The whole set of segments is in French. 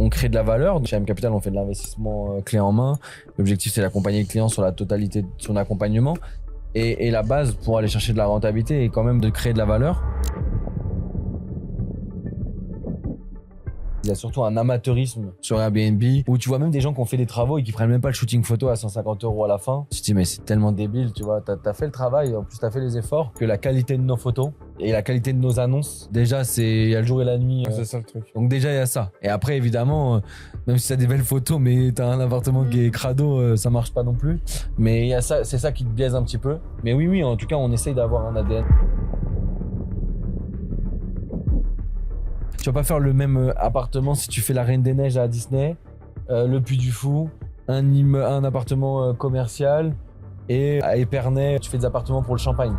on crée de la valeur. Chez AM Capital, on fait de l'investissement clé en main. L'objectif, c'est d'accompagner le client sur la totalité de son accompagnement. Et la base pour aller chercher de la rentabilité est quand même de créer de la valeur. Il y a surtout un amateurisme sur Airbnb où tu vois même des gens qui ont fait des travaux et qui prennent même pas le shooting photo à 150 € à la fin. Tu te dis mais c'est tellement débile, tu vois, t'as fait le travail, en plus t'as fait les efforts, que la qualité de nos photos et la qualité de nos annonces, déjà il y a le jour et la nuit. C'est ça le truc. Donc déjà il y a ça. Et après évidemment, même si t'as des belles photos mais t'as un appartement qui est crado, ça marche pas non plus. Mais il y a ça, c'est ça qui te biaise un petit peu. Mais oui, en tout cas on essaye d'avoir un ADN. Tu vas pas faire le même appartement si tu fais la Reine des Neiges à Disney, le Puy du Fou, un appartement commercial et à Épernay, tu fais des appartements pour le champagne.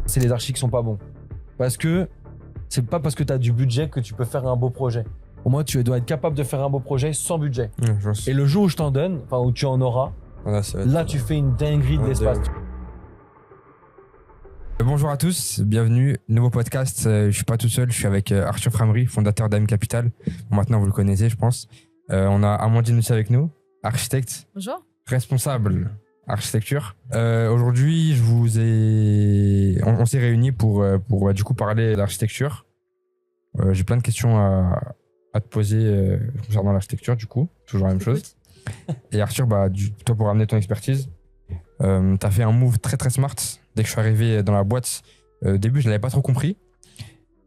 C'est les archis qui sont pas bons. Parce que c'est pas parce que tu as du budget que tu peux faire un beau projet. Au moins, tu dois être capable de faire un beau projet sans budget. Et le jour où je t'en donne, enfin où tu en auras, là tu fais une dinguerie de l'espace. Bonjour à tous, bienvenue, nouveau podcast. Je suis pas tout seul, je suis avec Arthur Framery, fondateur d'AM Capital. Bon, maintenant vous le connaissez, je pense. On a Amandine aussi avec nous, architecte. Bonjour. Responsable architecture. Aujourd'hui, on s'est réunis pour du coup parler d'architecture. J'ai plein de questions à te poser concernant l'architecture, du coup, toujours la même chose. Et Arthur, toi pour ramener ton expertise, t'as fait un move très très smart. Dès que je suis arrivé dans la boîte, au début, je ne l'avais pas trop compris.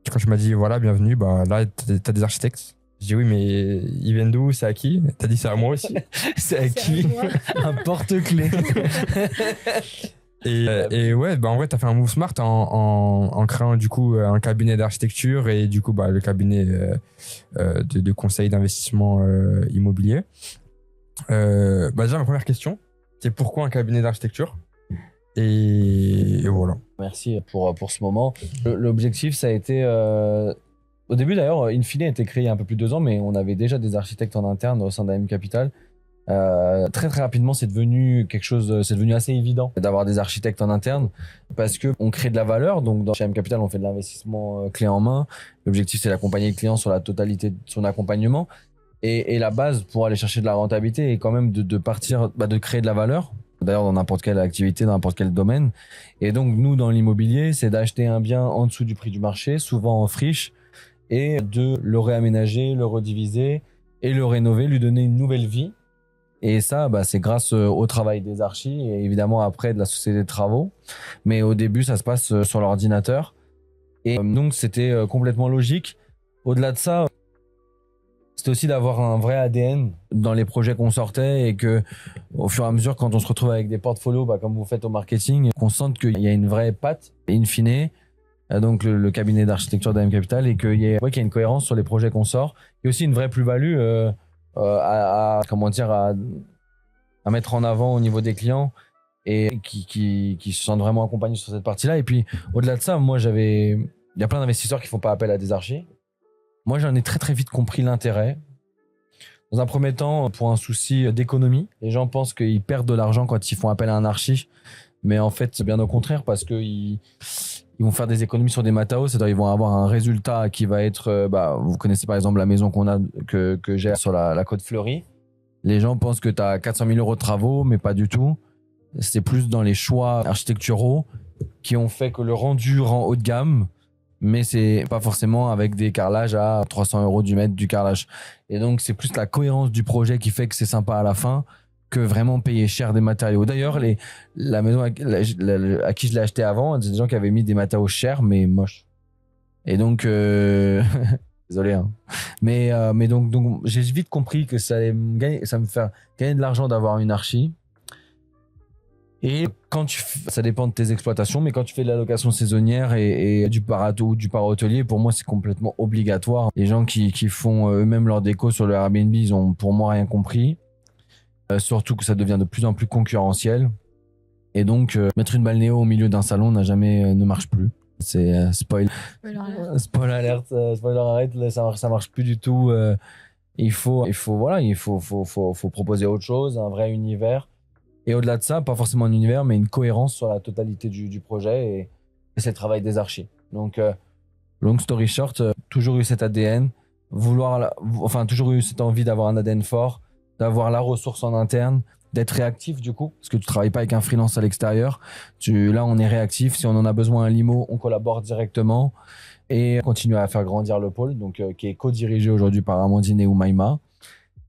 Quand tu m'as dit, voilà, bienvenue, là, t'as des architectes. Je dis, oui, mais ils viennent d'où? C'est à qui? T'as dit, c'est à moi aussi. C'est à qui? Un porte-clés. et ouais, en vrai, t'as fait un move smart en créant du coup un cabinet d'architecture et du coup, le cabinet de conseil d'investissement immobilier. Déjà, ma première question, c'est pourquoi un cabinet d'architecture? Et voilà. Merci pour ce moment. L'objectif, ça a été... Au début, d'ailleurs, Infini a été créé il y a un peu plus de 2 ans, mais on avait déjà des architectes en interne au sein d'AM Capital. Très très rapidement, c'est devenu assez évident d'avoir des architectes en interne parce que on crée de la valeur. Donc, chez AM Capital, on fait de l'investissement clé en main. L'objectif, c'est d'accompagner le client sur la totalité de son accompagnement. Et la base pour aller chercher de la rentabilité est quand même de créer de la valeur. D'ailleurs, dans n'importe quelle activité, dans n'importe quel domaine. Et donc, nous, dans l'immobilier, c'est d'acheter un bien en dessous du prix du marché, souvent en friche, et de le réaménager, le rediviser et le rénover, lui donner une nouvelle vie. Et ça, c'est grâce au travail des archis et évidemment après de la société de travaux. Mais au début, ça se passe sur l'ordinateur. Et donc, c'était complètement logique. Au-delà de ça, c'était aussi d'avoir un vrai ADN dans les projets qu'on sortait et que, au fur et à mesure, quand on se retrouve avec des portfolios, comme vous faites au marketing, qu'on sente qu'il y a une vraie patte, in fine, donc le cabinet d'architecture d'AM Capital, et qu'il y a une cohérence sur les projets qu'on sort. Il y a aussi une vraie plus-value à mettre en avant au niveau des clients et qui se sentent vraiment accompagnés sur cette partie-là. Et puis, au-delà de ça, il y a plein d'investisseurs qui font pas appel à des archis. Moi, j'en ai très très vite compris l'intérêt. Dans un premier temps, pour un souci d'économie, les gens pensent qu'ils perdent de l'argent quand ils font appel à un archi, mais en fait, c'est bien au contraire parce qu'ils vont faire des économies sur des matériaux, c'est-à-dire ils vont avoir un résultat qui va être, vous connaissez par exemple la maison que j'ai sur la côte Fleurie. Les gens pensent que tu as 400 000 € de travaux, mais pas du tout. C'est plus dans les choix architecturaux qui ont fait que le rendu rend haut de gamme, mais c'est pas forcément avec des carrelages à 300 € du mètre du carrelage. Et donc, c'est plus la cohérence du projet qui fait que c'est sympa à la fin que vraiment payer cher des matériaux. D'ailleurs, la maison à qui je l'ai acheté avant, c'est des gens qui avaient mis des matériaux chers, mais moches. Et donc, désolé, hein. Mais donc, j'ai vite compris que ça me faire gagner de l'argent d'avoir une archi. Et ça dépend de tes exploitations, mais quand tu fais de la location saisonnière et du para-hôtelier, pour moi, c'est complètement obligatoire. Les gens qui font eux-mêmes leur déco sur le Airbnb, ils ont pour moi rien compris. Surtout que ça devient de plus en plus concurrentiel. Et donc, mettre une balnéo au milieu d'un salon ne marche plus. C'est spoiler alert, ça marche plus du tout. Il faut proposer autre chose, un vrai univers. Et au-delà de ça, pas forcément un univers, mais une cohérence sur la totalité du projet. Et c'est le travail des archis. Donc, Long story short, toujours eu cet ADN, toujours eu cette envie d'avoir un ADN fort, d'avoir la ressource en interne, d'être réactif du coup, parce que tu travailles pas avec un freelance à l'extérieur. Là, on est réactif. Si on en a besoin un limo, on collabore directement et on continue à faire grandir le pôle, donc qui est co-dirigé aujourd'hui par Amandine et Oumaima.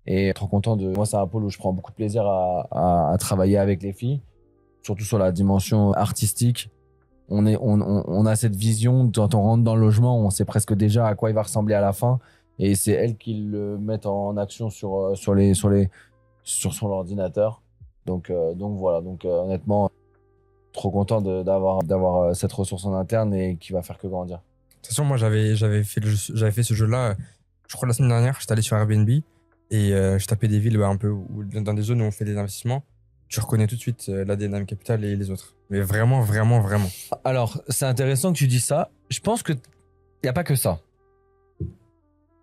Et trop content de. Moi, c'est un pôle où je prends beaucoup de plaisir à travailler avec les filles, surtout sur la dimension artistique. On a cette vision, quand on rentre dans le logement, on sait presque déjà à quoi il va ressembler à la fin. Et c'est elles qui le mettent en action sur son ordinateur. Donc voilà. Honnêtement, trop content d'avoir cette ressource en interne et qui va faire que grandir. De toute façon, moi, j'avais fait ce jeu-là, je crois, la semaine dernière. J'étais allé sur Airbnb et je tapais des villes un peu dans des zones où on fait des investissements. Tu reconnais tout de suite l'ADN Capital et les autres. Mais vraiment, vraiment, vraiment. Alors, c'est intéressant que tu dis ça. Je pense qu'il n'y a pas que ça.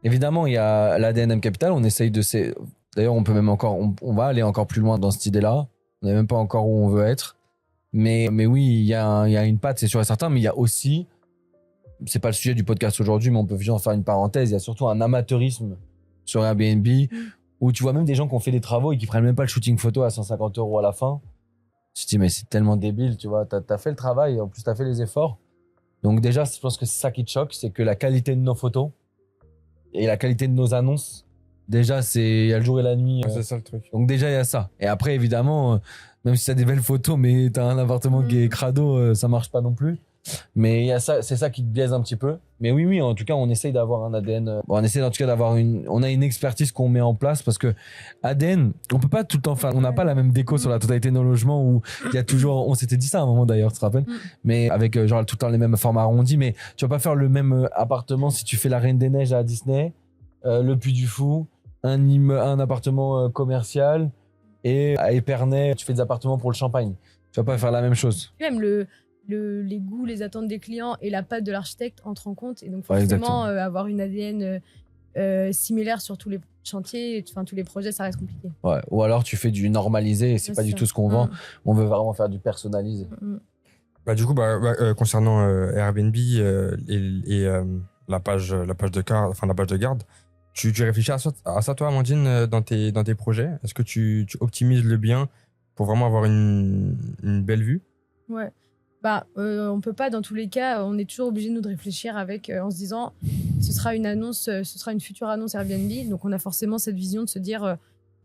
Évidemment, il y a l'ADN Capital. On essaye de... D'ailleurs, on peut même encore... On va aller encore plus loin dans cette idée-là. On n'est même pas encore où on veut être. Mais oui, il y a une patte, c'est sûr et certain. Mais il y a aussi... C'est pas le sujet du podcast aujourd'hui, mais on peut juste en faire une parenthèse. Il y a surtout un amateurisme sur Airbnb où tu vois même des gens qui ont fait des travaux et qui prennent même pas le shooting photo à 150 € à la fin. Tu te dis, mais c'est tellement débile, tu vois. T'as fait le travail, en plus t'as fait les efforts. Donc déjà, je pense que c'est ça qui te choque, c'est que la qualité de nos photos et la qualité de nos annonces, déjà, il y a le jour et la nuit. C'est ça le truc. Donc déjà, il y a ça. Et après, évidemment, même si t'as des belles photos, mais t'as un appartement qui est crado, ça marche pas non plus. Mais il y a ça, c'est ça qui te biaise un petit peu. Mais oui, en tout cas, on essaye d'avoir un ADN. On essaie en tout cas d'avoir on a une expertise qu'on met en place parce que ADN, on peut pas tout le temps faire. On n'a pas la même déco sur la totalité de nos logements où il y a toujours. On s'était dit ça à un moment d'ailleurs, tu te rappelles? Mais avec genre tout le temps les mêmes formats arrondis. Mais tu vas pas faire le même appartement si tu fais la Reine des Neiges à Disney, le Puy du Fou, un appartement commercial et à Épernay, tu fais des appartements pour le Champagne. Tu vas pas faire la même chose. Même les goûts, les attentes des clients et la patte de l'architecte entrent en compte. Et donc, forcément, avoir une ADN similaire sur tous les chantiers, enfin, tous les projets, ça reste compliqué. Ouais. Ou alors, tu fais du normalisé et c'est pas du tout ce qu'on vend. On veut vraiment faire du personnalisé. Bah, du coup, concernant Airbnb et la page de garde, tu réfléchis à ça, toi, Amandine, dans tes projets? Est-ce que tu optimises le bien pour vraiment avoir une belle vue? Ouais. On peut pas, dans tous les cas, on est toujours obligé nous de réfléchir en se disant ce sera une future annonce Airbnb. Donc on a forcément cette vision de se dire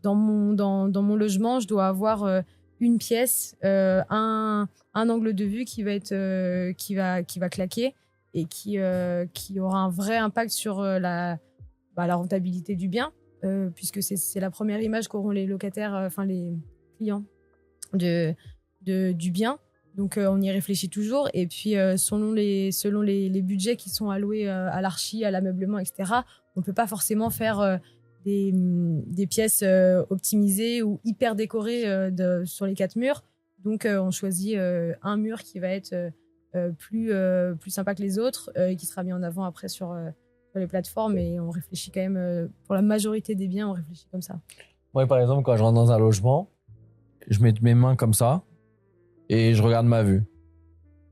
dans mon logement, je dois avoir une pièce, un angle de vue qui va claquer et qui aura un vrai impact sur la rentabilité du bien, puisque c'est la première image qu'auront les locataires, les clients du bien. Donc, on y réfléchit toujours. Et puis, selon les budgets qui sont alloués à l'archi, à l'ameublement, etc., on ne peut pas forcément faire des pièces optimisées ou hyper décorées sur les 4 murs. Donc, on choisit un mur qui va être plus sympa que les autres et qui sera mis en avant après sur les plateformes. Et on réfléchit quand même, pour la majorité des biens, on réfléchit comme ça. Moi, par exemple, quand je rentre dans un logement, je mets mes mains comme ça. Et je regarde ma vue.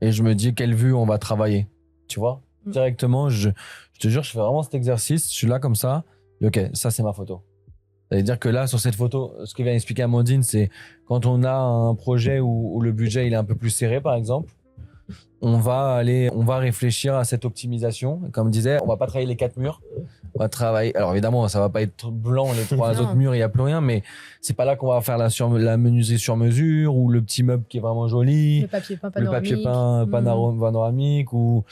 Et je me dis quelle vue on va travailler. Tu vois? Directement, je te jure, je fais vraiment cet exercice. Je suis là comme ça. Et ok, ça, c'est ma photo. Ça veut dire que là, sur cette photo, ce que vient expliquer Amandine, c'est quand on a un projet où le budget il est un peu plus serré, par exemple, on va réfléchir à cette optimisation. Comme je disais, on va pas travailler les 4 murs. On va travailler. Alors évidemment, ça va pas être blanc les 3 autres murs, il y a plus rien, mais c'est pas là qu'on va faire la menuiserie sur mesure ou le petit meuble qui est vraiment joli. Le papier panoramique ou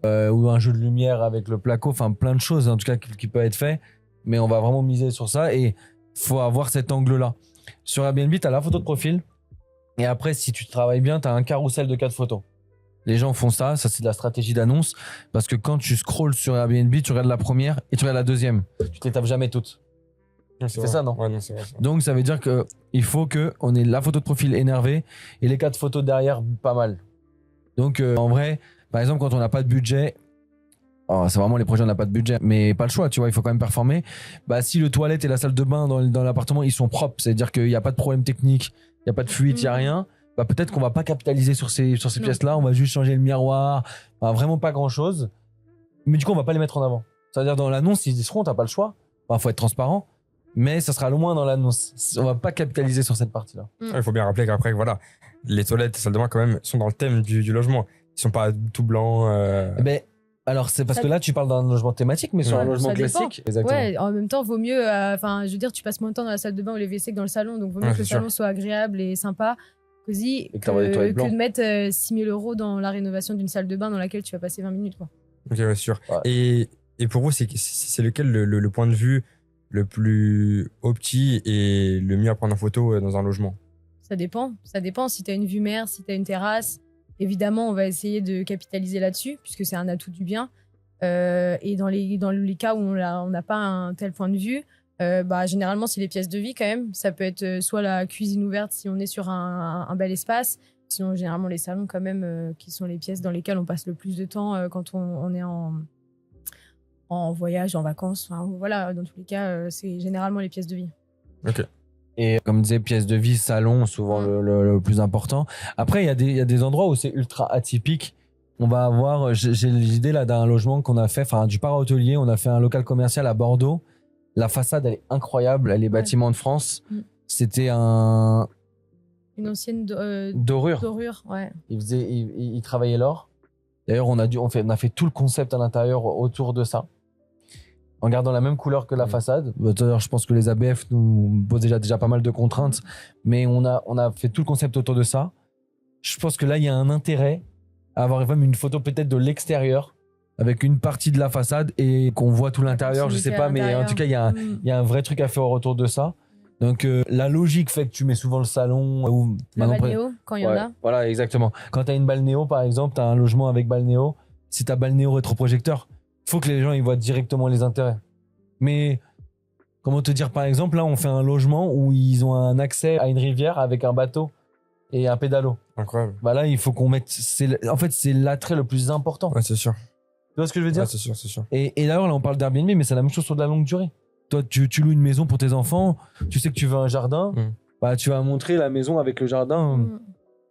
un jeu de lumière avec le placo. Enfin, plein de choses en tout cas qui peut être fait. Mais on va vraiment miser sur ça et faut avoir cet angle-là. Sur Airbnb, tu as la photo de profil et après, si tu travailles bien, tu as un carrousel de 4 photos. Les gens font ça c'est de la stratégie d'annonce parce que quand tu scrolles sur Airbnb, tu regardes la première et tu regardes la deuxième. Tu te les tapes jamais toutes. Tu fais ça, non? Ouais, non, c'est vrai. Donc ça veut dire que il faut qu'on ait la photo de profil énervée et les 4 photos derrière pas mal. Donc en vrai, par exemple, quand on n'a pas de budget, c'est vraiment les projets on n'a pas de budget, mais pas le choix, tu vois, il faut quand même performer. Si le toilette et la salle de bain dans l'appartement ils sont propres, c'est-à-dire qu'il n'y a pas de problème technique, il n'y a pas de fuite, il n'y a rien. Peut-être qu'on va pas capitaliser sur ces pièces-là, on va juste changer le miroir, vraiment pas grand-chose. Mais du coup, on va pas les mettre en avant. C'est-à-dire, dans l'annonce, ils y seront, t'as pas le choix. Enfin, faut être transparent. Mais ça sera loin dans l'annonce. On va pas capitaliser sur cette partie-là. Il faut bien rappeler qu'après, voilà, les toilettes, les salles de bain, quand même, sont dans le thème du logement. Ils sont pas tout blancs. Ben, alors, c'est parce Ça- que là, tu parles d'un logement thématique, mais sur Ouais, un logement ça dépend. classique. Exactement. Ouais, en même temps, vaut mieux. Enfin, je veux dire, tu passes moins de temps dans la salle de bain ou les WC que dans le salon. Donc, vaut mieux Ouais, que le c'est sûr. salon soit agréable et sympa, cosy, Et que t'aies des toilettes que blanches. de mettre 6 000 € dans la rénovation d'une salle de bain dans laquelle tu vas passer 20 minutes. Quoi. Ok, ouais, sûr. Ouais. Et pour vous, c'est lequel le point de vue le plus opti et le mieux à prendre en photo dans un logement? Ça dépend. Ça dépend si tu as une vue mer, si tu as une terrasse. Évidemment, on va essayer de capitaliser là-dessus, puisque c'est un atout du bien. Et dans les cas où on n'a pas un tel point de vue, généralement, c'est les pièces de vie quand même. Ça peut être soit la cuisine ouverte si on est sur un bel espace. Sinon, généralement, les salons quand même, qui sont les pièces dans lesquelles on passe le plus de temps quand on est en voyage, en vacances. Enfin, voilà, dans tous les cas, c'est généralement les pièces de vie. Ok. Et comme disait, pièces de vie, salon, souvent le plus important. Après, il y a des endroits où c'est ultra atypique. On va avoir, j'ai l'idée là d'un logement qu'on a fait, enfin du para-hôtelier, on a fait un local commercial à Bordeaux. La façade, elle est incroyable, elle est bâtiment de France. C'était un... Une ancienne dorure. dorure, ouais. Il travaillait l'or. D'ailleurs, on a fait tout le concept à l'intérieur autour de ça. En gardant la même couleur que la façade. D'ailleurs, je pense que les ABF nous posent déjà pas mal de contraintes. Mais on a fait tout le concept autour de ça. Je pense que là, il y a un intérêt à avoir même une photo peut-être de l'extérieur avec une partie de la façade et qu'on voit tout l'intérieur. Je sais pas, mais en tout cas, il y a un vrai truc à faire autour de ça. Donc, la logique fait que tu mets souvent le salon ou La balnéo, quand il y en a. Voilà, exactement. Quand tu as une balnéo, par exemple, tu as un logement avec balnéo. Si tu as balnéo rétroprojecteur, faut que les gens ils voient directement les intérêts. Mais comment te dire, par exemple, là, on fait un logement où ils ont un accès à une rivière avec un bateau et un pédalo. Incroyable. Bah là, il faut qu'on mette. En fait, c'est l'attrait le plus important. Ouais, c'est sûr. Tu vois ce que je veux dire? Ouais, c'est sûr, c'est sûr. Et d'ailleurs, là, on parle d'Airbnb, mais c'est la même chose sur de la longue durée. Toi, tu loues une maison pour tes enfants, tu sais que tu veux un jardin, bah, tu vas montrer la maison avec le jardin.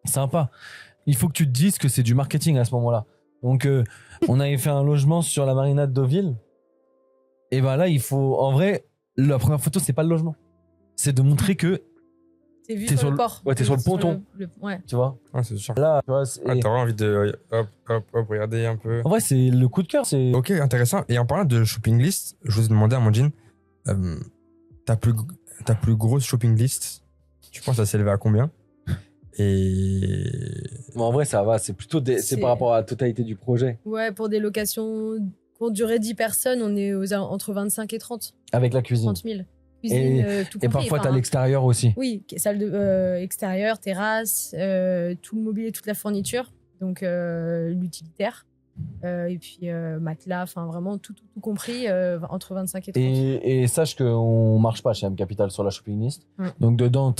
Sympa. Il faut que tu te dises que c'est du marketing à ce moment-là. Donc, on avait fait un logement sur la marina de Deauville. Et ben là, il faut. En vrai, la première photo, c'est pas le logement. C'est de montrer que. C'est vu T'es sur le port. Ouais, t'es sur le ponton. Ouais. Tu vois? Ouais, c'est sûr. Là, tu vois, T'auras envie de. Hop, regarder un peu. en vrai, c'est le coup de cœur. C'est. Ok, intéressant. Et en parlant de shopping list, je vous ai demandé à Amandine, ta plus grosse shopping list, tu penses à s'élever à combien? Et. Bon, en vrai, ça va. C'est plutôt c'est par rapport à la totalité du projet. Ouais, pour des locations pour durer 10 personnes, on est entre 25 et 30. Avec la cuisine. 30 000. Cuisine, tout compris. Et parfois, enfin, t'as l'extérieur aussi. Oui, salle extérieure, terrasse, tout le mobilier, toute la fourniture, donc l'utilitaire, et puis matelas, enfin vraiment tout compris, entre 25 et 30. Et sache qu'on marche pas chez M Capital sur la shopping list. Donc dedans,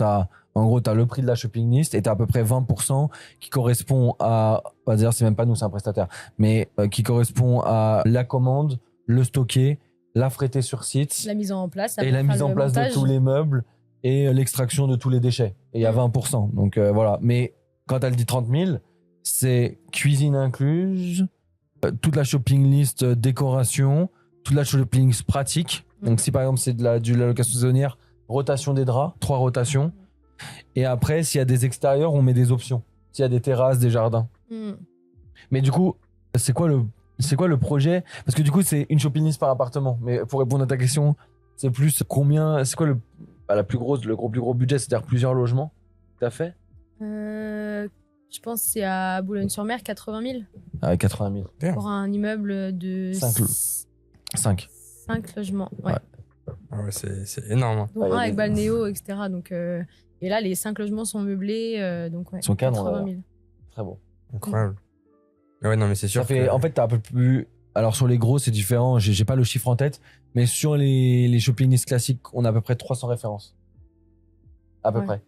en gros, t'as le prix de la shopping list et t'as à peu près 20% qui correspond à, d'ailleurs c'est même pas nous, c'est un prestataire, mais qui correspond à la commande, le stocker, l'affréter sur site. La mise en place. Et la mise en place montage. de tous les meubles et l'extraction de tous les déchets. Et il y a 20%. Donc voilà. Mais quand elle dit 30 000, c'est cuisine incluse, toute la shopping list décoration, toute la shopping list pratique. Donc si par exemple c'est de la location saisonnière, rotation des draps, 3 rotations. Et après, s'il y a des extérieurs, on met des options. S'il y a des terrasses, des jardins. Mais du coup, c'est quoi le projet? Parce que du coup, c'est une shopping list par appartement. Mais pour répondre à ta question, c'est plus combien? C'est quoi le plus gros budget? C'est-à-dire plusieurs logements que tu as fait? Je pense que c'est à Boulogne-sur-Mer, 80 000. Ah, 80 000. Pour un immeuble de 5 logements. Ouais. Ah ouais, c'est énorme. Donc un avec balnéo, etc. Donc, et là, les 5 logements sont meublés. Donc, ouais, ils sont cadres. 80 000. Très bon. Incroyable. Ouais, non, mais c'est sûr. Ça fait, en fait, t'as un peu plus. Alors, sur les gros, c'est différent. J'ai pas le chiffre en tête. Mais sur les shopping lists classiques, on a à peu près 300 références. À peu près.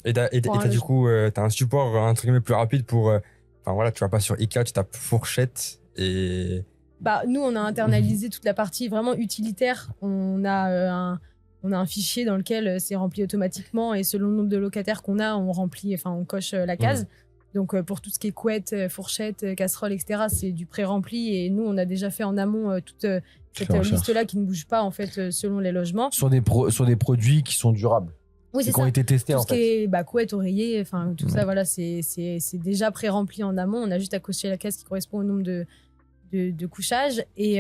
Et t'as du coup, t'as un support, entre guillemets, plus rapide pour. Enfin, voilà, tu vas pas sur Ikea, tu tapes fourchette et. Bah, nous, on a internalisé toute la partie vraiment utilitaire. On a un fichier dans lequel c'est rempli automatiquement et selon le nombre de locataires qu'on a, on coche la case. Donc pour tout ce qui est couette, fourchette, casserole, etc., c'est du pré-rempli. Et nous, on a déjà fait en amont toute cette recherche. liste-là qui ne bouge pas en fait selon les logements. Sur des produits qui sont durables. Oui, c'est qui ont ça. été testés Tout en ce qui fait. est couette, oreiller, enfin tout ça, voilà, c'est déjà pré-rempli en amont. On a juste à cocher la case qui correspond au nombre de couchages. Et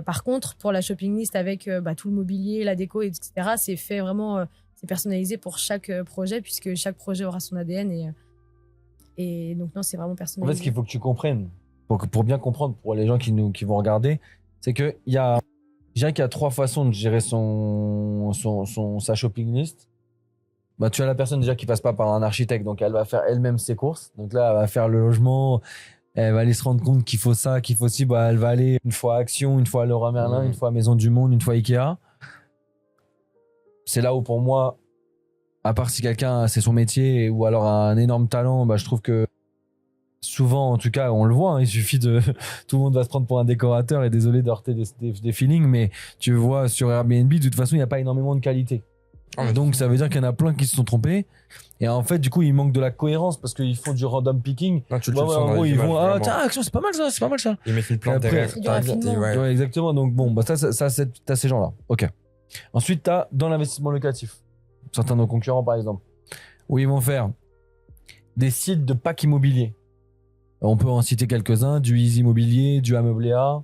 par contre, pour la shopping list avec tout le mobilier, la déco, etc., c'est fait vraiment, c'est personnalisé pour chaque projet puisque chaque projet aura son ADN et donc non, c'est vraiment En personnalisé. fait, ce qu'il faut que tu comprennes, pour bien comprendre pour les gens qui vont regarder, c'est que je dirais qu'il y a 3 façons de gérer sa shopping list. Bah, tu as la personne déjà qui passe pas par un architecte, donc elle va faire elle-même ses courses. Donc là, elle va faire le logement, elle va aller se rendre compte qu'il faut ça, qu'il faut ci. Bah, elle va aller une fois à Action, une fois à Leroy Merlin, une fois à Maison du Monde, une fois à Ikea. C'est là où pour moi, à part si quelqu'un c'est son métier ou alors a un énorme talent, bah, je trouve que souvent, en tout cas, on le voit, hein, il suffit de tout le monde va se prendre pour un décorateur et désolé d'heurter des feelings, mais tu vois sur Airbnb, de toute façon, il n'y a pas énormément de qualité. Donc ça veut dire qu'il y en a plein qui se sont trompés et en fait du coup ils manquent de la cohérence parce qu'ils font du random picking. Non, tu le Ouais, sens en dans gros les ils images, vont vraiment. tiens Action, c'est pas mal ça. Ils mettent une plante Après, derrière. c'est du raffinement. Ouais. Ouais, exactement. Donc bon, bah t'as ces gens-là. Ok. Ensuite, t'as dans l'investissement locatif, certains de nos concurrents par exemple, où ils vont faire des sites de packs immobiliers. On peut en citer quelques-uns, du Easy Immobilier, du Ameublé A.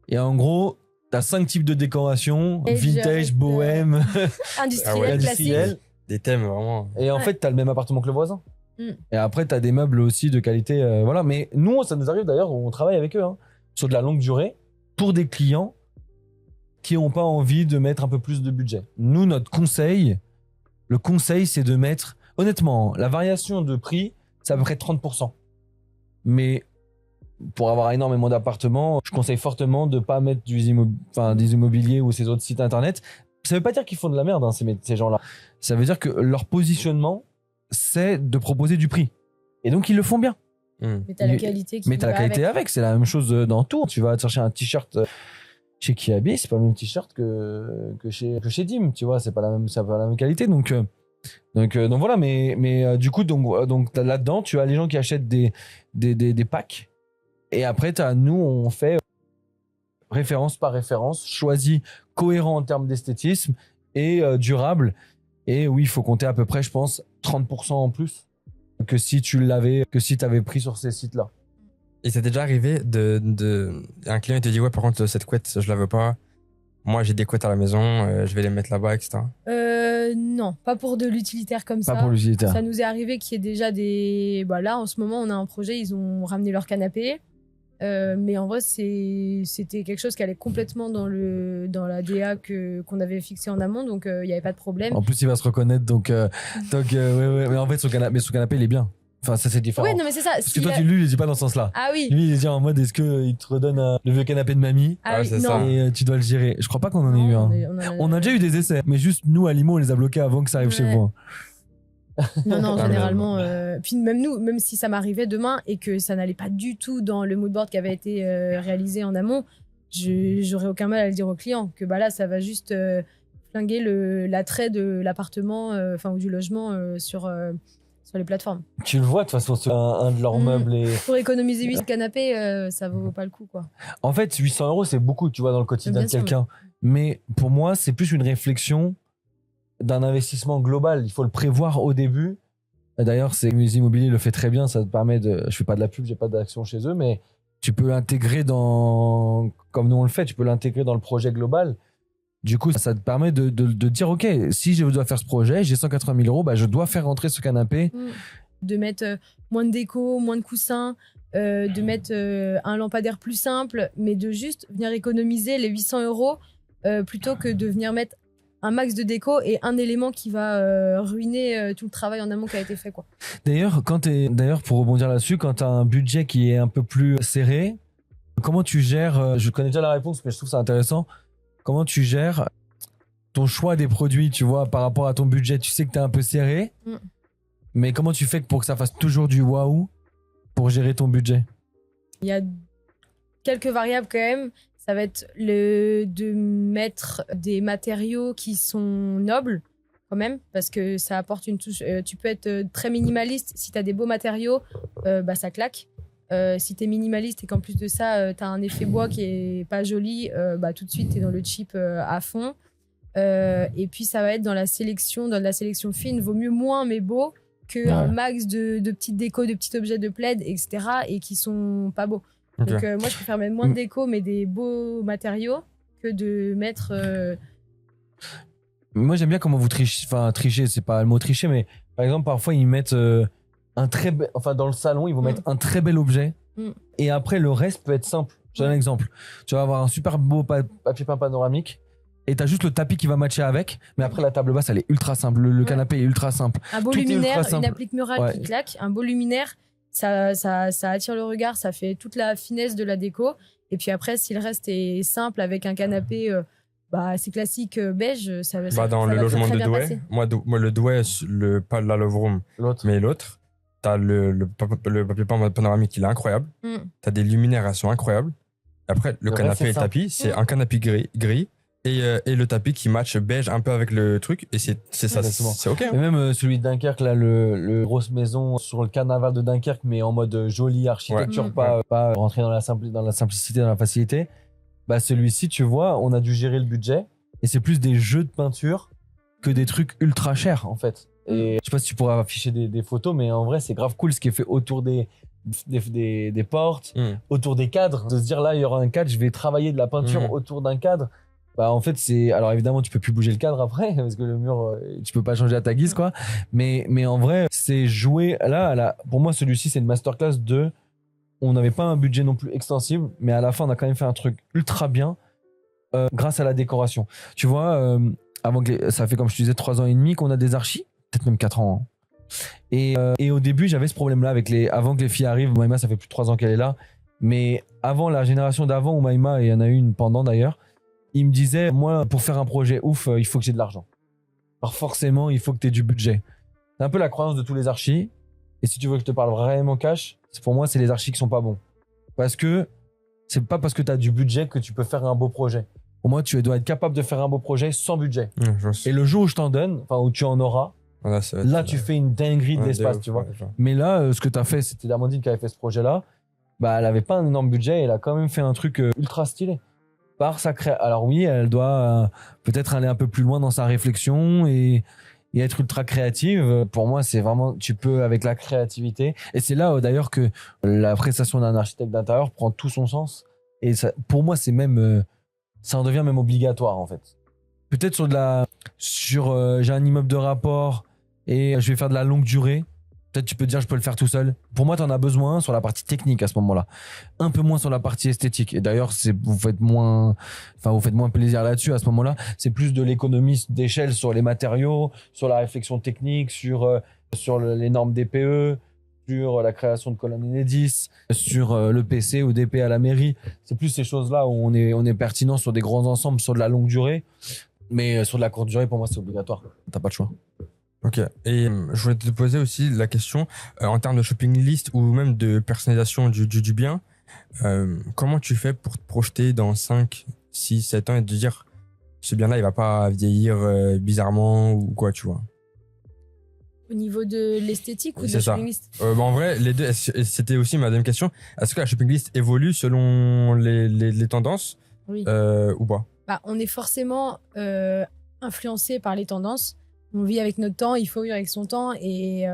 Et en gros, t'as 5 types de décoration, Et vintage, direct, bohème, Industriel, Ah ouais, classique. industriel. Des thèmes vraiment. Et en Ouais. fait, t'as le même appartement que le voisin. Mm. Et après, t'as des meubles aussi de qualité. Voilà. Mais nous, ça nous arrive d'ailleurs, on travaille avec eux, hein, sur de la longue durée, pour des clients qui n'ont pas envie de mettre un peu plus de budget. Nous, notre conseil, le conseil, c'est de mettre, honnêtement, la variation de prix, c'est à peu près 30%. Mais pour avoir énormément d'appartements, je conseille fortement de ne pas mettre des immobiliers ou ces autres sites internet. Ça ne veut pas dire qu'ils font de la merde, hein, ces gens-là. Ça veut dire que leur positionnement, c'est de proposer du prix. Et donc, ils le font bien. Mais t'as la qualité qui Mais t'as la va qualité avec. avec, c'est la même chose dans tout. Tu vas te chercher un t-shirt chez Kiabi, c'est pas le même t-shirt que chez Dim, tu vois, c'est pas la même qualité. Donc voilà, mais du coup, donc là-dedans, tu as les gens qui achètent des packs. Et après, nous, on fait référence par référence, choisi, cohérent en termes d'esthétisme et durable. Et oui, il faut compter à peu près, je pense, 30% en plus que si t'avais pris sur ces sites-là. Et ça t'est déjà arrivé un client il te dit ouais par contre cette couette je la veux pas. Moi j'ai des couettes à la maison, je vais les mettre là-bas, etc. Non, pas pour de l'utilitaire comme ça. Pas pour l'utilitaire. Ça nous est arrivé qu'il y ait déjà des. Là, en ce moment, on a un projet, ils ont ramené leur canapé. Mais en vrai, c'était quelque chose qui allait complètement dans la DA qu'on avait fixée en amont, donc il n'y avait pas de problème. En plus, il va se reconnaître, donc ouais. Mais en fait, son canapé, il est bien. Enfin, ça, c'est différent. Oui, non, mais c'est ça. Parce que toi, lui, il dit pas dans ce sens-là. Ah oui. Lui, il est en mode, est-ce qu'il te redonne le vieux canapé de mamie Ah oui, c'est non. ça. et tu dois le gérer. Je crois pas qu'on en ait eu un. On a déjà eu des essais, mais juste nous, à Limo, on les a bloqués avant que ça arrive Ouais. chez vous. Non, Ah, généralement. Puis même nous, même si ça m'arrivait demain et que ça n'allait pas du tout dans le moodboard qui avait été réalisé en amont, j'aurais aucun mal à le dire au client que là, ça va juste flinguer l'attrait de l'appartement, ou du logement sur les plateformes. Tu le vois, de toute façon, sur un de leurs meubles. Et... Pour économiser 8 canapés, ça vaut pas le coup, quoi. En fait, 800 €, c'est beaucoup, tu vois, dans le quotidien Bien de sûr, quelqu'un. Mais pour moi, c'est plus une réflexion d'un investissement global. Il faut le prévoir au début. D'ailleurs, Easy Immobilier le fait très bien. Ça te permet de. Je fais pas de la pub, j'ai pas d'action chez eux, mais tu peux l'intégrer comme nous on le fait, tu peux l'intégrer dans le projet global. Du coup, ça te permet de dire, OK, si je dois faire ce projet, j'ai 180 000 €, je dois faire rentrer ce canapé. De mettre moins de déco, moins de coussins, de mettre un lampadaire plus simple, mais de juste venir économiser les 800 € plutôt que de venir mettre un max de déco et un élément qui va ruiner tout le travail en amont qui a été fait, quoi. D'ailleurs, pour rebondir là-dessus, quand tu as un budget qui est un peu plus serré, comment tu gères, je connais déjà la réponse, mais je trouve ça intéressant, comment tu gères ton choix des produits, tu vois, par rapport à ton budget? Tu sais que tu es un peu serré, mais comment tu fais pour que ça fasse toujours du waouh pour gérer ton budget? Il y a quelques variables quand même. Ça va être de mettre des matériaux qui sont nobles, quand même, parce que ça apporte une touche. Tu peux être très minimaliste. Si tu as des beaux matériaux, bah, ça claque. Si tu es minimaliste et qu'en plus de ça, tu as un effet bois qui est pas joli, bah, tout de suite, tu es dans le cheap à fond. Et puis, ça va être dans la sélection fine. Vaut mieux moins, mais beau, qu'un max de petites décos, de petits objets de plaid, etc. et qui sont pas beaux. Ok. Donc, moi, je préfère mettre moins de déco, mais des beaux matériaux que de mettre. Moi, j'aime bien comment vous trichez. Enfin, tricher, c'est pas le mot tricher, mais par exemple, parfois, ils mettent enfin, dans le salon, ils vont mettre un très bel objet. Et après, le reste peut être simple. Je donne un exemple. Tu vas avoir un super beau papier peint panoramique. Et t'as juste le tapis qui va matcher avec. Mais après, la table basse, elle est ultra simple. Le canapé est ultra simple. Un beau Tout est ultra luminaire, simple. une applique murale qui claque. Un beau luminaire, ça attire le regard. Ça fait toute la finesse de la déco. Et puis après, si le reste est simple avec un canapé assez classique beige, ça Dans le va logement très de bien Douai, passer. moi, le Douai, pas la Love Room, mais l'autre, t'as le papier peint panoramique, il est incroyable. T'as des luminaires, elles sont incroyables. Après, le canapé et le tapis, c'est un canapé gris et le tapis qui match beige un peu avec le truc. Et c'est ça, c'est OK. Et même celui de Dunkerque, là, le grosse maison sur le carnaval de Dunkerque, mais en mode jolie architecture, pas rentrer dans la simplicité, dans la facilité. Bah, celui-ci, tu vois, on a dû gérer le budget et c'est plus des jeux de peinture que des trucs ultra chers, en fait. Et je sais pas si tu pourras afficher des photos, mais en vrai, c'est grave cool ce qui est fait autour des portes, autour des cadres. De se dire, là, il y aura un cadre, je vais travailler de la peinture autour d'un cadre. Bah, en fait, alors évidemment, tu peux plus bouger le cadre après, parce que le mur, tu peux pas changer à ta guise, quoi. Mais en vrai, c'est jouer, là, pour moi, celui-ci, c'est une masterclass on n'avait pas un budget non plus extensible, mais à la fin, on a quand même fait un truc ultra bien, grâce à la décoration. Tu vois, ça fait, comme je te disais, 3 ans et demi qu'on a des archis, peut-être même 4 ans. Hein. Et au début, j'avais ce problème-là avant que les filles arrivent. Maïma, ça fait plus de 3 ans qu'elle est là. Mais avant, la génération d'avant, où Maïma, et il y en a eu une pendant d'ailleurs, il me disait, moi, pour faire un projet ouf, il faut que j'ai de l'argent. Alors forcément, il faut que tu aies du budget. C'est un peu la croyance de tous les archis. Et si tu veux que je te parle vraiment cash, pour moi, c'est les archis qui sont pas bons. Parce que c'est pas parce que tu as du budget que tu peux faire un beau projet. Pour moi, tu dois être capable de faire un beau projet sans budget. Et le jour où je t'en donne, enfin où tu en auras, là, tu fais une dinguerie de l'espace, tu vois. Mais là, ce que tu as fait, c'était Amandine qui avait fait ce projet-là. Bah, elle avait pas un énorme budget et elle a quand même fait un truc ultra stylé. Alors oui, elle doit peut-être aller un peu plus loin dans sa réflexion et être ultra créative. Pour moi, c'est vraiment, tu peux avec la créativité. Et c'est là d'ailleurs que la prestation d'un architecte d'intérieur prend tout son sens. Et ça, pour moi, c'est même, ça en devient même obligatoire en fait. Peut-être j'ai un immeuble de rapport et je vais faire de la longue durée. Peut-être tu peux te dire je peux le faire tout seul. Pour moi, tu en as besoin sur la partie technique à ce moment-là. Un peu moins sur la partie esthétique. Et d'ailleurs, vous faites moins plaisir là-dessus à ce moment-là. C'est plus de l'économie d'échelle sur les matériaux, sur la réflexion technique, sur les normes DPE, sur la création de colonnes Enedis, sur le PC ou DP à la mairie. C'est plus ces choses-là où on est pertinent sur des grands ensembles, sur de la longue durée. Mais sur de la courte durée, pour moi, c'est obligatoire. T'as pas le choix. Ok, et je voulais te poser aussi la question, en termes de shopping list ou même de personnalisation du bien, comment tu fais pour te projeter dans 5, 6, 7 ans et te dire ce bien-là, il va pas vieillir bizarrement ou quoi, tu vois? Au niveau de l'esthétique ou de C'est la ça. shopping list? En vrai, les deux, c'était aussi ma deuxième question. Est-ce que la shopping list évolue selon les tendances Oui. ou pas? Bah, on est forcément influencé par les tendances. On vit avec notre temps, il faut vivre avec son temps et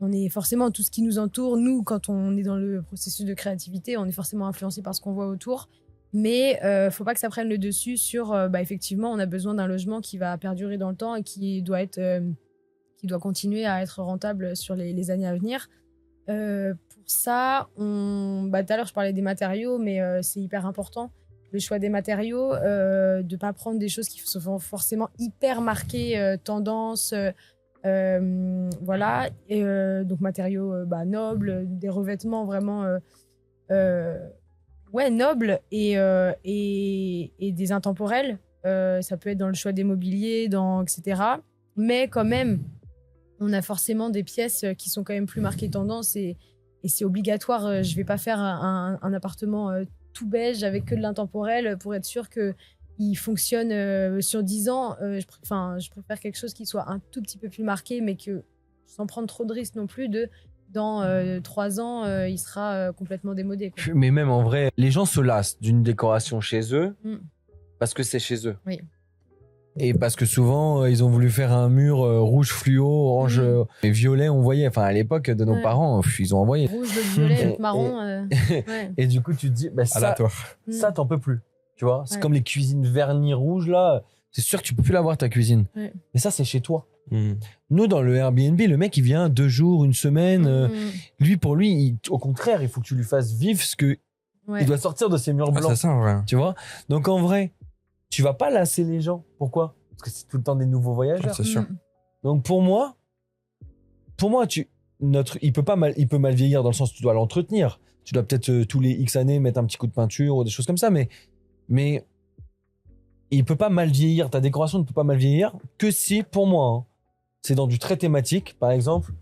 on est forcément tout ce qui nous entoure. Nous, quand on est dans le processus de créativité, on est forcément influencé par ce qu'on voit autour. Mais faut pas que ça prenne le dessus sur effectivement, on a besoin d'un logement qui va perdurer dans le temps et qui doit continuer à être rentable sur les années à venir. Pour ça, tout à l'heure je parlais des matériaux, mais c'est hyper important. Le choix des matériaux, de pas prendre des choses qui sont forcément hyper marquées tendance, voilà. Et, donc matériaux nobles, des revêtements vraiment nobles et des intemporels. Ça peut être dans le choix des mobiliers, etc. Mais quand même, on a forcément des pièces qui sont quand même plus marquées tendance et c'est obligatoire. Je vais pas faire un appartement tout beige avec que de l'intemporel pour être sûr qu'il il fonctionne sur 10 ans. Je préfère quelque chose qui soit un tout petit peu plus marqué, mais que sans prendre trop de risques non plus, dans 3 ans, il sera complètement démodé, quoi. Mais même en vrai, les gens se lassent d'une décoration chez eux parce que c'est chez eux. Oui. Et parce que souvent, ils ont voulu faire un mur rouge fluo, orange et violet, on voyait. Enfin, à l'époque de nos parents, ils ont envoyé. Rouge, d'autres violet, d'autres marron. Ouais. Et du coup, tu te dis, bah, ça, t'en peux plus. Tu vois, c'est comme les cuisines vernis rouges, là. C'est sûr que tu peux plus l'avoir, ta cuisine. Ouais. Mais ça, c'est chez toi. Nous, dans le Airbnb, le mec, il vient 2 jours, 1 semaine. Lui, pour lui, au contraire, il faut que tu lui fasses vivre ce que il doit sortir de ses murs blancs. C'est ça, en vrai. Tu vois. Donc, en vrai, tu vas pas lasser les gens. Pourquoi? Parce que c'est tout le temps des nouveaux voyageurs. C'est sûr. Donc, pour moi, il peut mal vieillir dans le sens où tu dois l'entretenir. Tu dois peut-être tous les X années mettre un petit coup de peinture ou des choses comme ça, mais il peut pas mal vieillir. Ta décoration ne peut pas mal vieillir que si, pour moi, c'est dans du très thématique. Par exemple,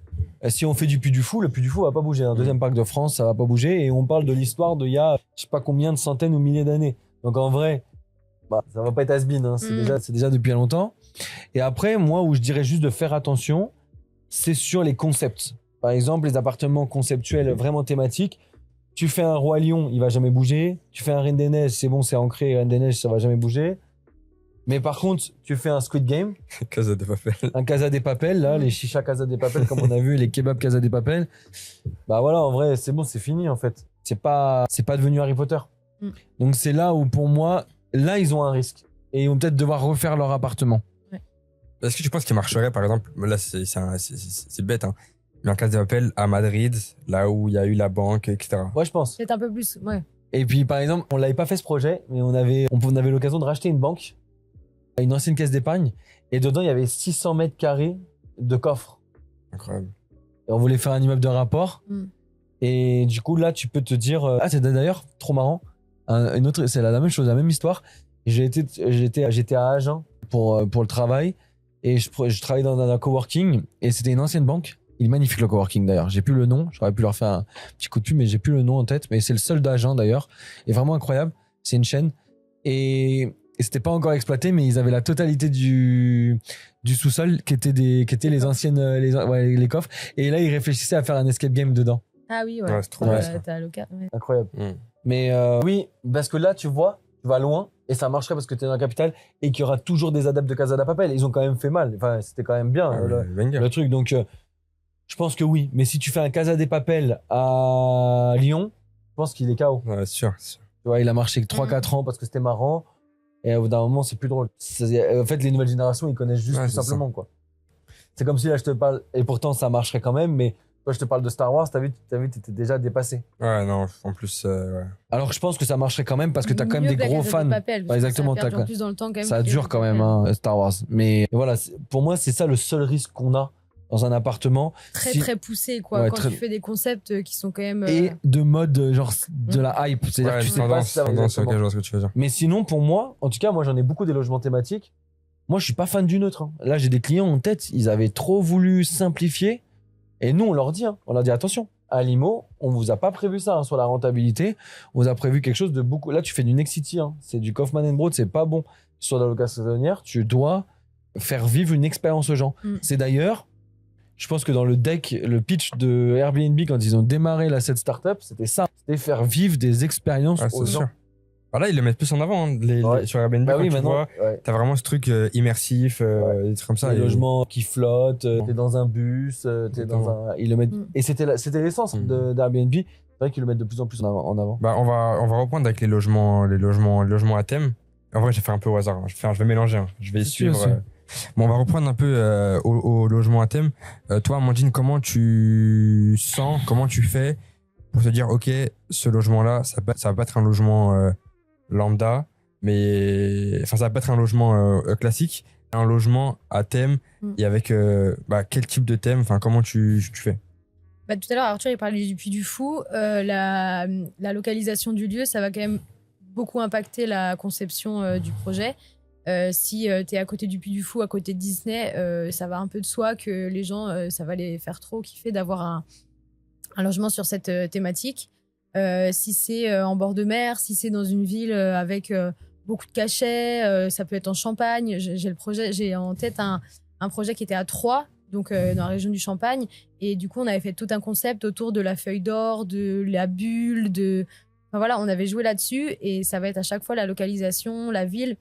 si on fait du Puy du Fou, le Puy du Fou va pas bouger. Un deuxième parc de France, ça va pas bouger. Et on parle de l'histoire d'il y a, je sais pas combien de centaines ou milliers d'années. Donc en vrai, ça va pas être has-been. C'est déjà depuis longtemps. Et après, moi, où je dirais juste de faire attention, c'est sur les concepts. Par exemple, les appartements conceptuels vraiment thématiques. Tu fais un Roi Lion, il va jamais bouger. Tu fais un Reine des Neiges, c'est bon, c'est ancré. Reine des Neiges, ça va jamais bouger. Mais par contre, tu fais un Squid Game. Casa de Papel. Un Casa de Papel, là, les chichas Casa de Papel, comme on a vu, les kebabs Casa de Papel. Bah voilà, en vrai, c'est bon, c'est fini, en fait. C'est pas devenu Harry Potter. Donc c'est là où, pour moi, là, ils ont un risque. Et ils vont peut-être devoir refaire leur appartement. Ouais. Est-ce que tu penses qu'il marcherait, par exemple, là, c'est bête, hein, mais un Casa de Papel à Madrid, là où il y a eu la banque, etc. Ouais, je pense. Peut-être un peu plus, ouais. Et puis, par exemple, on l'avait pas fait ce projet, mais on avait l'occasion de racheter une banque, une ancienne caisse d'épargne, et dedans, il y avait 600 mètres carrés de coffres. Incroyable. Et on voulait faire un immeuble de rapport. Et du coup, là, tu peux te dire... c'est d'ailleurs trop marrant. C'est la même chose, la même histoire. J'étais à Agen pour le travail, et je travaillais dans un coworking, et c'était une ancienne banque. Il est magnifique, le coworking, d'ailleurs. J'ai plus le nom. J'aurais pu leur faire un petit coup de pub, mais j'ai plus le nom en tête. Mais c'est le seul d'Agen, d'ailleurs. Et vraiment incroyable. C'est une chaîne. Et c'était pas encore exploité, mais ils avaient la totalité du sous-sol qui était les anciennes, les coffres. Et là, ils réfléchissaient à faire un escape game dedans. Ah oui, ouais. C'est trop bien, ça. T'as l'occasion. Ouais. Incroyable. Mais oui, parce que là, tu vas loin, et ça marcherait parce que tu es dans la capitale, et qu'il y aura toujours des adeptes de Casa de Papel. Ils ont quand même fait mal. Enfin, c'était quand même bien, le truc. Donc, je pense que oui. Mais si tu fais un Casa de Papel à Lyon, je pense qu'il est KO. Ouais, sûr. Tu vois, il a marché 3-4 ans parce que c'était marrant. Et au bout d'un moment, c'est plus drôle. En fait, les nouvelles générations, ils connaissent juste tout simplement, quoi. C'est comme si là, je te parle, et pourtant, ça marcherait quand même, mais toi, je te parle de Star Wars, t'as vu, t'étais déjà dépassé. Ouais, non, en plus, ouais. Alors, je pense que ça marcherait quand même parce que t'as quand même des gros fans. Exactement. Ça dure quand même, hein, Star Wars. Mais voilà, pour moi, c'est ça le seul risque qu'on a dans un appartement. Très poussé, quoi. Ouais, quand tu fais des concepts qui sont quand même. Et de mode, genre, de la hype. C'est-à-dire que tu sais pas si ça va exactement. Je vois ce que tu veux dire. Mais sinon, pour moi, en tout cas, moi, j'en ai beaucoup des logements thématiques. Moi, je suis pas fan du neutre. Hein. Là, j'ai des clients en tête, ils avaient trop voulu simplifier. Et nous, on leur dit, attention, à Limo, on vous a pas prévu ça sur la rentabilité. On vous a prévu quelque chose de beaucoup. Là, tu fais du Nexity, c'est du Kaufman & Broad, c'est pas bon. Sur la location saisonnière, tu dois faire vivre une expérience aux gens. C'est d'ailleurs, je pense que dans le deck, le pitch de Airbnb, quand ils ont démarré cette startup, c'était ça. C'était faire vivre des expériences aux gens. Sûr. Là, ils le mettent plus en avant, sur Airbnb. Bah oui, tu vois, t'as vraiment ce truc immersif, des trucs comme ça. Les logements qui flottent, t'es dans un bus, ils le mettent. Et c'était l'essence d'Airbnb. C'est vrai qu'ils le mettent de plus en plus en avant. Bah, on va reprendre avec les logements à thème. En vrai, j'ai fait un peu au hasard. Je vais mélanger. Je vais suivre. Bon, on va reprendre un peu au logement à thème. Toi, Amandine, comment tu sens, comment tu fais pour te dire, ok, ce logement-là, ça va pas être un logement lambda, mais enfin, ça va pas être un logement classique, un logement à thème et avec quel type de thème, enfin, comment tu fais? Tout à l'heure, Arthur, il parlait du Puy du Fou. La localisation du lieu, ça va quand même beaucoup impacter la conception du projet. Si tu es à côté du Puy du Fou, à côté de Disney, ça va un peu de soi que les gens, ça va les faire trop kiffer d'avoir un logement sur cette thématique. Si c'est en bord de mer, si c'est dans une ville avec beaucoup de cachets, ça peut être en Champagne. J'ai en tête un projet qui était à Troyes, donc dans la région du Champagne. Et du coup, on avait fait tout un concept autour de la feuille d'or, de la bulle, Enfin, voilà, on avait joué là-dessus et ça va être à chaque fois la localisation, la ville,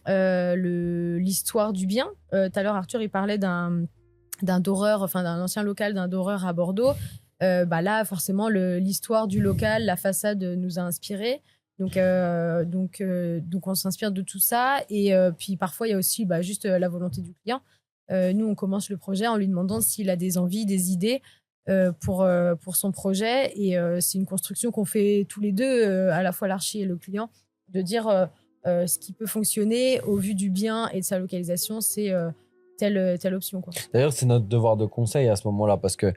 l'histoire du bien. Tout à l'heure, Arthur, il parlait d'un doreur, enfin d'un ancien local d'un doreur à Bordeaux. Là, forcément, l'histoire du local, la façade nous a inspirés. Donc, on s'inspire de tout ça. Et puis, parfois, il y a aussi juste la volonté du client. Nous, on commence le projet en lui demandant s'il a des envies, des idées pour son projet. Et c'est une construction qu'on fait tous les deux, à la fois l'archi et le client, de dire ce qui peut fonctionner au vu du bien et de sa localisation, c'est telle option, quoi. D'ailleurs, c'est notre devoir de conseil à ce moment-là, parce que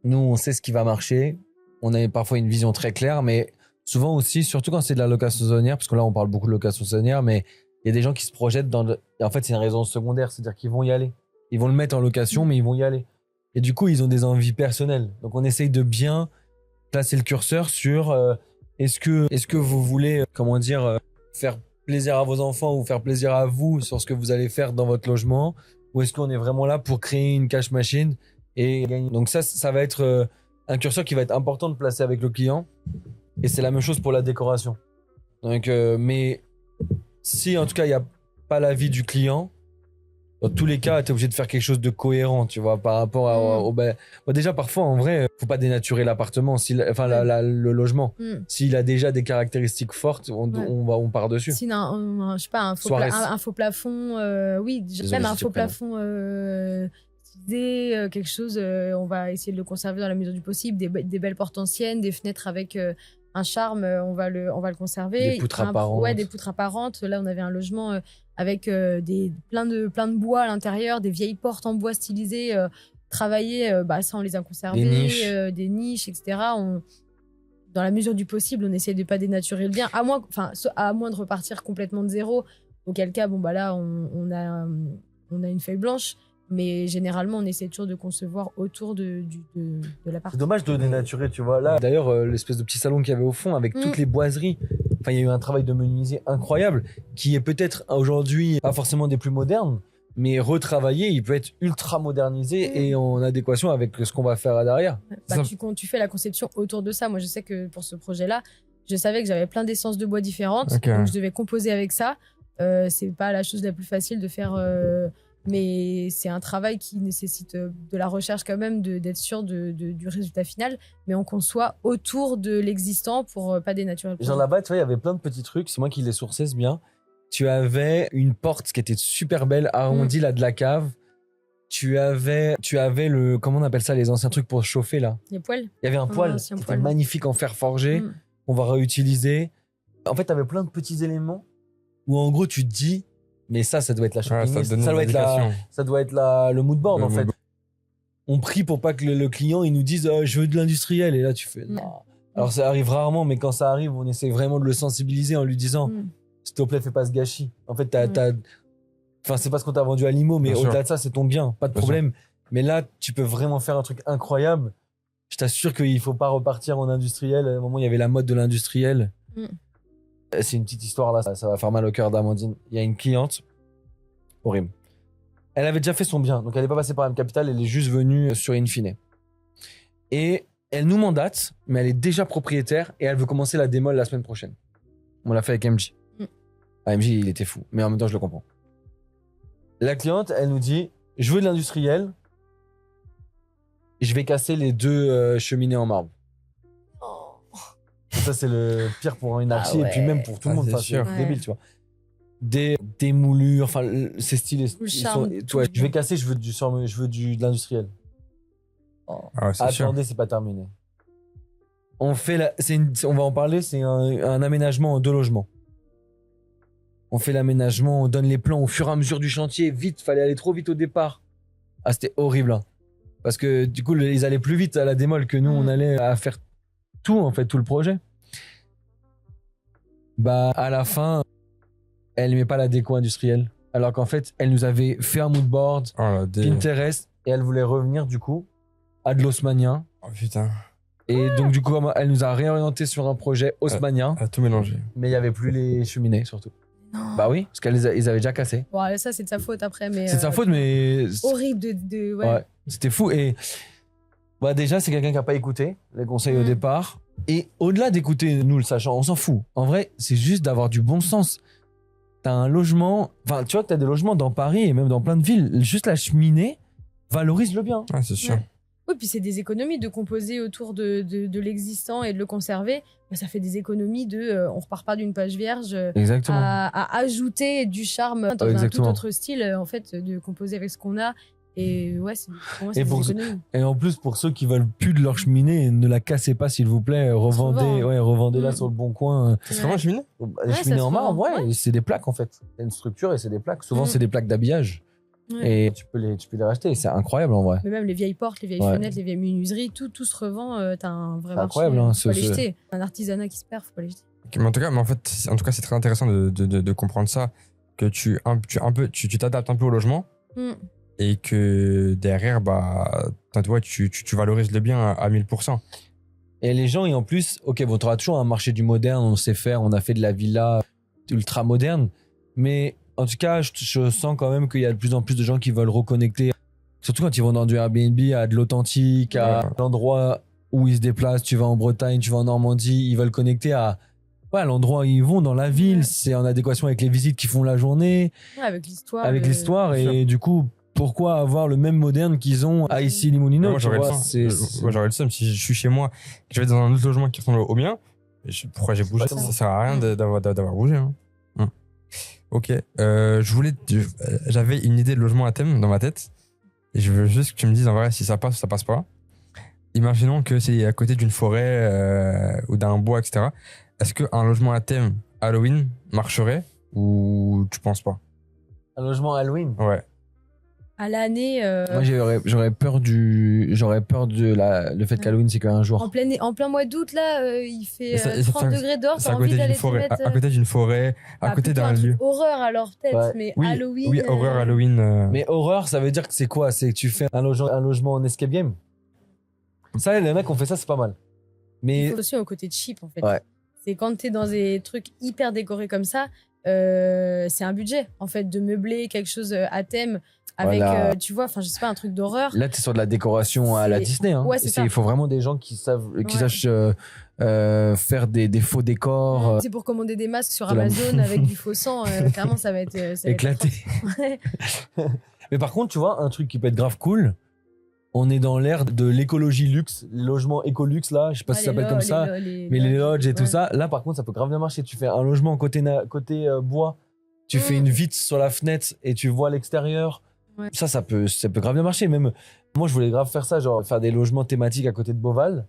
nous, on sait ce qui va marcher. On a parfois une vision très claire, mais souvent aussi, surtout quand c'est de la location saisonnière, parce que là, on parle beaucoup de location saisonnière, mais il y a des gens qui se projettent et en fait, c'est une raison secondaire, c'est-à-dire qu'ils vont y aller. Ils vont le mettre en location, mais ils vont y aller. Et du coup, ils ont des envies personnelles. Donc, on essaye de bien placer le curseur sur est-ce que vous voulez, faire plaisir à vos enfants ou faire plaisir à vous sur ce que vous allez faire dans votre logement, ou est-ce qu'on est vraiment là pour créer une cash machine et gagner. Donc ça va être un curseur qui va être important de placer avec le client. Et c'est la même chose pour la décoration. Donc, mais si en tout cas il n'y a pas l'avis du client, dans tous les cas, tu es obligé de faire quelque chose de cohérent, tu vois, par rapport déjà, parfois, en vrai, faut pas dénaturer l'appartement, le logement. S'il a déjà des caractéristiques fortes, on part dessus. Sinon, je sais pas, un faux plafond, même un faux plafond quelque chose, on va essayer de le conserver dans la mesure du possible. Des belles portes anciennes, des fenêtres avec un charme, on va le conserver. Des poutres apparentes. Ouais, des poutres apparentes. Là, on avait un logement avec plein de bois à l'intérieur, des vieilles portes en bois stylisées, travaillées. Ça, on les a conservées. Des niches, etc. Dans la mesure du possible, on essaie de pas dénaturer le bien, à moins de repartir complètement de zéro. Auquel cas, là, on a une feuille blanche. Mais généralement, on essaie toujours de concevoir autour de la partie. C'est dommage de dénaturer, tu vois. Là, d'ailleurs, l'espèce de petit salon qu'il y avait au fond avec toutes les boiseries. Enfin, il y a eu un travail de menuisier incroyable qui est peut-être aujourd'hui pas forcément des plus modernes, mais retravaillé, il peut être ultra modernisé et en adéquation avec ce qu'on va faire derrière. Tu fais la conception autour de ça. Moi, je sais que pour ce projet-là, je savais que j'avais plein d'essences de bois différentes. Okay. Donc, je devais composer avec ça. C'est pas la chose la plus facile de faire... mais c'est un travail qui nécessite de la recherche quand même, d'être sûr du résultat final, mais on conçoit autour de l'existant pour pas dénaturer le projet. Genre là-bas, tu vois, il y avait plein de petits trucs, c'est moi qui les sourçais, c'est bien. Tu avais une porte qui était super belle, arrondie là de la cave. Tu avais le, comment on appelle ça, les anciens trucs pour chauffer là. Les poêles. Il y avait un poêle qui était magnifique en fer forgé, qu'on va réutiliser. En fait, tu avais plein de petits éléments où en gros tu te dis, mais ça doit être la shopping, ça doit être le mood board en fait. On prie pour pas que le client il nous dise je veux de l'industriel, et là tu fais non. Alors ça arrive rarement, mais quand ça arrive, on essaie vraiment de le sensibiliser en lui disant s'il te plaît, fais pas ce gâchis. En fait, c'est pas ce qu'on t'a vendu à Limo, mais au-delà de ça, c'est ton bien, pas de problème. Mais là, tu peux vraiment faire un truc incroyable. Je t'assure qu'il faut pas repartir en industriel. À un moment, il y avait la mode de l'industriel. C'est une petite histoire là, ça va faire mal au cœur d'Amandine. Il y a une cliente, horrible. Elle avait déjà fait son bien, donc elle n'est pas passée par M Capital, elle est juste venue sur Infine. Et elle nous mandate, mais elle est déjà propriétaire et elle veut commencer la démol la semaine prochaine. On l'a fait avec MJ. MJ, il était fou, mais en même temps, je le comprends. La cliente, elle nous dit, je veux de l'industriel, je vais casser les 2 cheminées en marbre. Ça, c'est le pire pour une archi, et puis même pour tout le monde. C'est débile, tu vois. Des moulures, ces styles. Je vais casser, je veux de l'industriel. Attendez, c'est pas terminé. On va en parler, c'est un aménagement en 2 logements. On fait l'aménagement, on donne les plans au fur et à mesure du chantier. Vite, fallait aller trop vite au départ. C'était horrible. Hein. Parce que du coup, ils allaient plus vite à la démol que nous, on allait à faire tout, en fait, tout le projet. À la fin, elle n'aimait pas la déco industrielle. Alors qu'en fait, elle nous avait fait un mood board, Pinterest, et elle voulait revenir, du coup, à de l'haussmannien. Oh putain. Et donc, du coup, elle nous a réorienté sur un projet haussmannien, À tout mélanger. mais il n'y avait plus les cheminées, surtout. Non. Bah oui, parce qu'ils avaient déjà cassé. Bon, ça, c'est de sa faute après. Mais, C'est de sa faute, mais. Horrible ouais. Ouais, c'était fou. Et bah, déjà, c'est quelqu'un qui n'a pas écouté les conseils au départ. Et au-delà d'écouter, nous le sachant, on s'en fout. En vrai, c'est juste d'avoir du bon sens. T'as un logement, enfin, tu vois, t'as des logements dans Paris et même dans plein de villes. Juste la cheminée valorise le bien. Ah, c'est sûr. Ouais. Oui, puis c'est des économies de composer autour de l'existant et de le conserver. Bah, ça fait des économies on repart pas d'une page vierge Exactement. à ajouter du charme dans un tout autre style, en fait, de composer avec ce qu'on a. Et ouais, pour moi, c'est des économies. Et en plus, pour ceux qui veulent plus de leur cheminée, ne la cassez pas, s'il vous plaît. Revendez-la sur le bon coin. C'est vraiment une cheminée? Les cheminées en marbre, c'est des plaques en fait. C'est une structure et c'est des plaques. Souvent, c'est des plaques d'habillage. Ouais. Et tu peux les racheter. Et c'est incroyable en vrai. Mais même les vieilles portes, les vieilles fenêtres, les vieilles menuiseries, tout se revend. T'as un vrai marché. Incroyable. Faut pas les jeter. Un artisanat qui se perd, faut pas les jeter. Mais en tout cas, c'est très intéressant de comprendre ça, que tu t'adaptes un peu au logement et que derrière, bah, tu valorises le bien à 1000%. Et les gens, et en plus, ok, bon, tu auras toujours un marché du moderne, on sait faire, on a fait de la villa ultra moderne, mais en tout cas, je sens quand même qu'il y a de plus en plus de gens qui veulent reconnecter, surtout quand ils vont dans du Airbnb, à de l'authentique, à l'endroit où ils se déplacent. Tu vas en Bretagne, tu vas en Normandie, ils veulent connecter à l'endroit où ils vont dans la ville. C'est en adéquation avec les visites qu'ils font la journée, avec l'histoire. Et du coup, pourquoi avoir le même moderne qu'ils ont à Issy-les-Moulineaux? Moi, j'aurais le seum. Si je suis chez moi, que je vais dans un autre logement qui ressemble au mien, pourquoi j'ai bougé? Ça sert à rien d'avoir bougé. Hein. Ok. J'avais une idée de logement à thème dans ma tête. Et je veux juste que tu me dises en vrai si ça passe ou ça passe pas. Imaginons que c'est à côté d'une forêt ou d'un bois, etc. Est-ce qu'un logement à thème Halloween marcherait ou tu penses pas? Un logement Halloween? Ouais. À l'année. Moi, j'aurais peur le fait qu'Halloween, c'est qu'un jour. En plein mois d'août, là, il fait 30 degrés dehors, t'as envie d'aller te mettre. À côté d'une forêt, à côté d'un lieu. Horreur, alors, peut-être, mais Halloween. Oui, horreur, Halloween. Mais horreur, ça veut dire que c'est quoi? C'est que tu fais un logement en escape game? Ça, les mecs ont fait ça, c'est pas mal. Mais. Il faut aussi un côté cheap, en fait. Ouais. C'est quand t'es dans des trucs hyper décorés comme ça, c'est un budget, en fait, de meubler quelque chose à thème. Avec, tu vois, enfin, je sais pas, un truc d'horreur. Là, t'es sur de la décoration à la Disney. Hein. Ouais, c'est ça. Il faut vraiment des gens qui sachent faire des faux décors. C'est pour commander des masques sur Amazon avec du faux sang. Clairement, ça va être éclaté. Mais par contre, tu vois, un truc qui peut être grave cool, on est dans l'ère de l'écologie luxe, les logements éco-luxe, là, je sais pas si ça s'appelle comme ça, mais les lodges et tout ça. Là, par contre, ça peut grave bien marcher. Tu fais un logement côté bois, tu fais une vitre sur la fenêtre et tu vois l'extérieur. Ouais. Ça peut grave bien marcher. Même moi, je voulais grave faire ça, genre faire des logements thématiques à côté de Beauval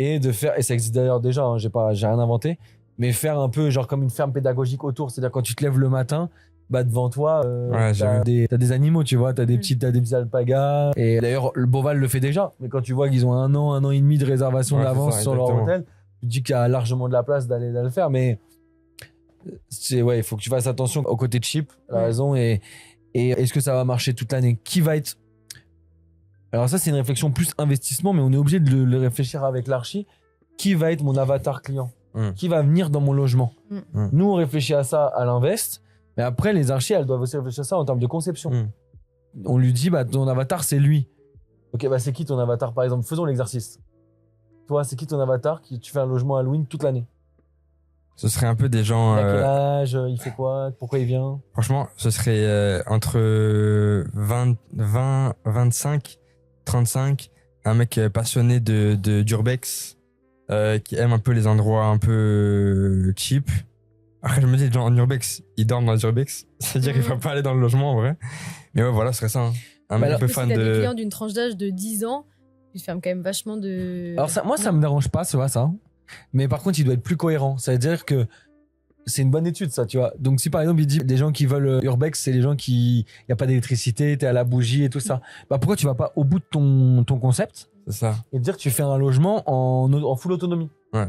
et ça existe d'ailleurs déjà, hein, j'ai rien inventé, mais faire un peu genre comme une ferme pédagogique autour. C'est-à-dire quand tu te lèves le matin, bah devant toi, t'as des animaux, tu vois, t'as des petits alpagas. Et d'ailleurs, le Beauval le fait déjà. Mais quand tu vois qu'ils ont un an et demi de réservation d'avance sur leur hôtel, tu te dis qu'il y a largement de la place d'aller le faire. Mais il faut que tu fasses attention au côté cheap, la raison. Et est-ce que ça va marcher toute l'année? Qui va être... Alors ça, c'est une réflexion plus investissement, mais on est obligé de le réfléchir avec l'archi. Qui va être mon avatar client? Qui va venir dans mon logement? Nous, on réfléchit à ça à l'invest, mais après, les archis, elles doivent aussi réfléchir à ça en termes de conception. On lui dit, bah, ton avatar, c'est lui. Ok, bah, c'est qui ton avatar, par exemple? Faisons l'exercice. Toi, c'est qui ton avatar qui tu fais un logement Halloween toute l'année? Ce serait un peu des gens. À quel âge? Il fait quoi? Pourquoi il vient? Franchement, ce serait entre 20, 25, 35. Un mec passionné d'urbex, qui aime un peu les endroits un peu cheap. Après, je me dis, les gens en urbex, ils dorment dans les urbex. C'est-à-dire qu'il ne faut pas aller dans le logement en vrai. Mais ouais, voilà, ce serait ça. Hein. Un mec un peu fan de. Si t'as des clients d'une tranche d'âge de 10 ans, tu fermes quand même vachement de. Alors, moi, ça me dérange pas, tu vois, ça. Mais par contre, il doit être plus cohérent. Ça veut dire que c'est une bonne étude, ça, tu vois. Donc, si par exemple, il dit des gens qui veulent urbex, c'est les gens qui. Il n'y a pas d'électricité, t'es à la bougie et tout ça. Bah, pourquoi tu vas pas au bout de ton concept? C'est ça. Et te dire que tu fais un logement en full autonomie. Ouais.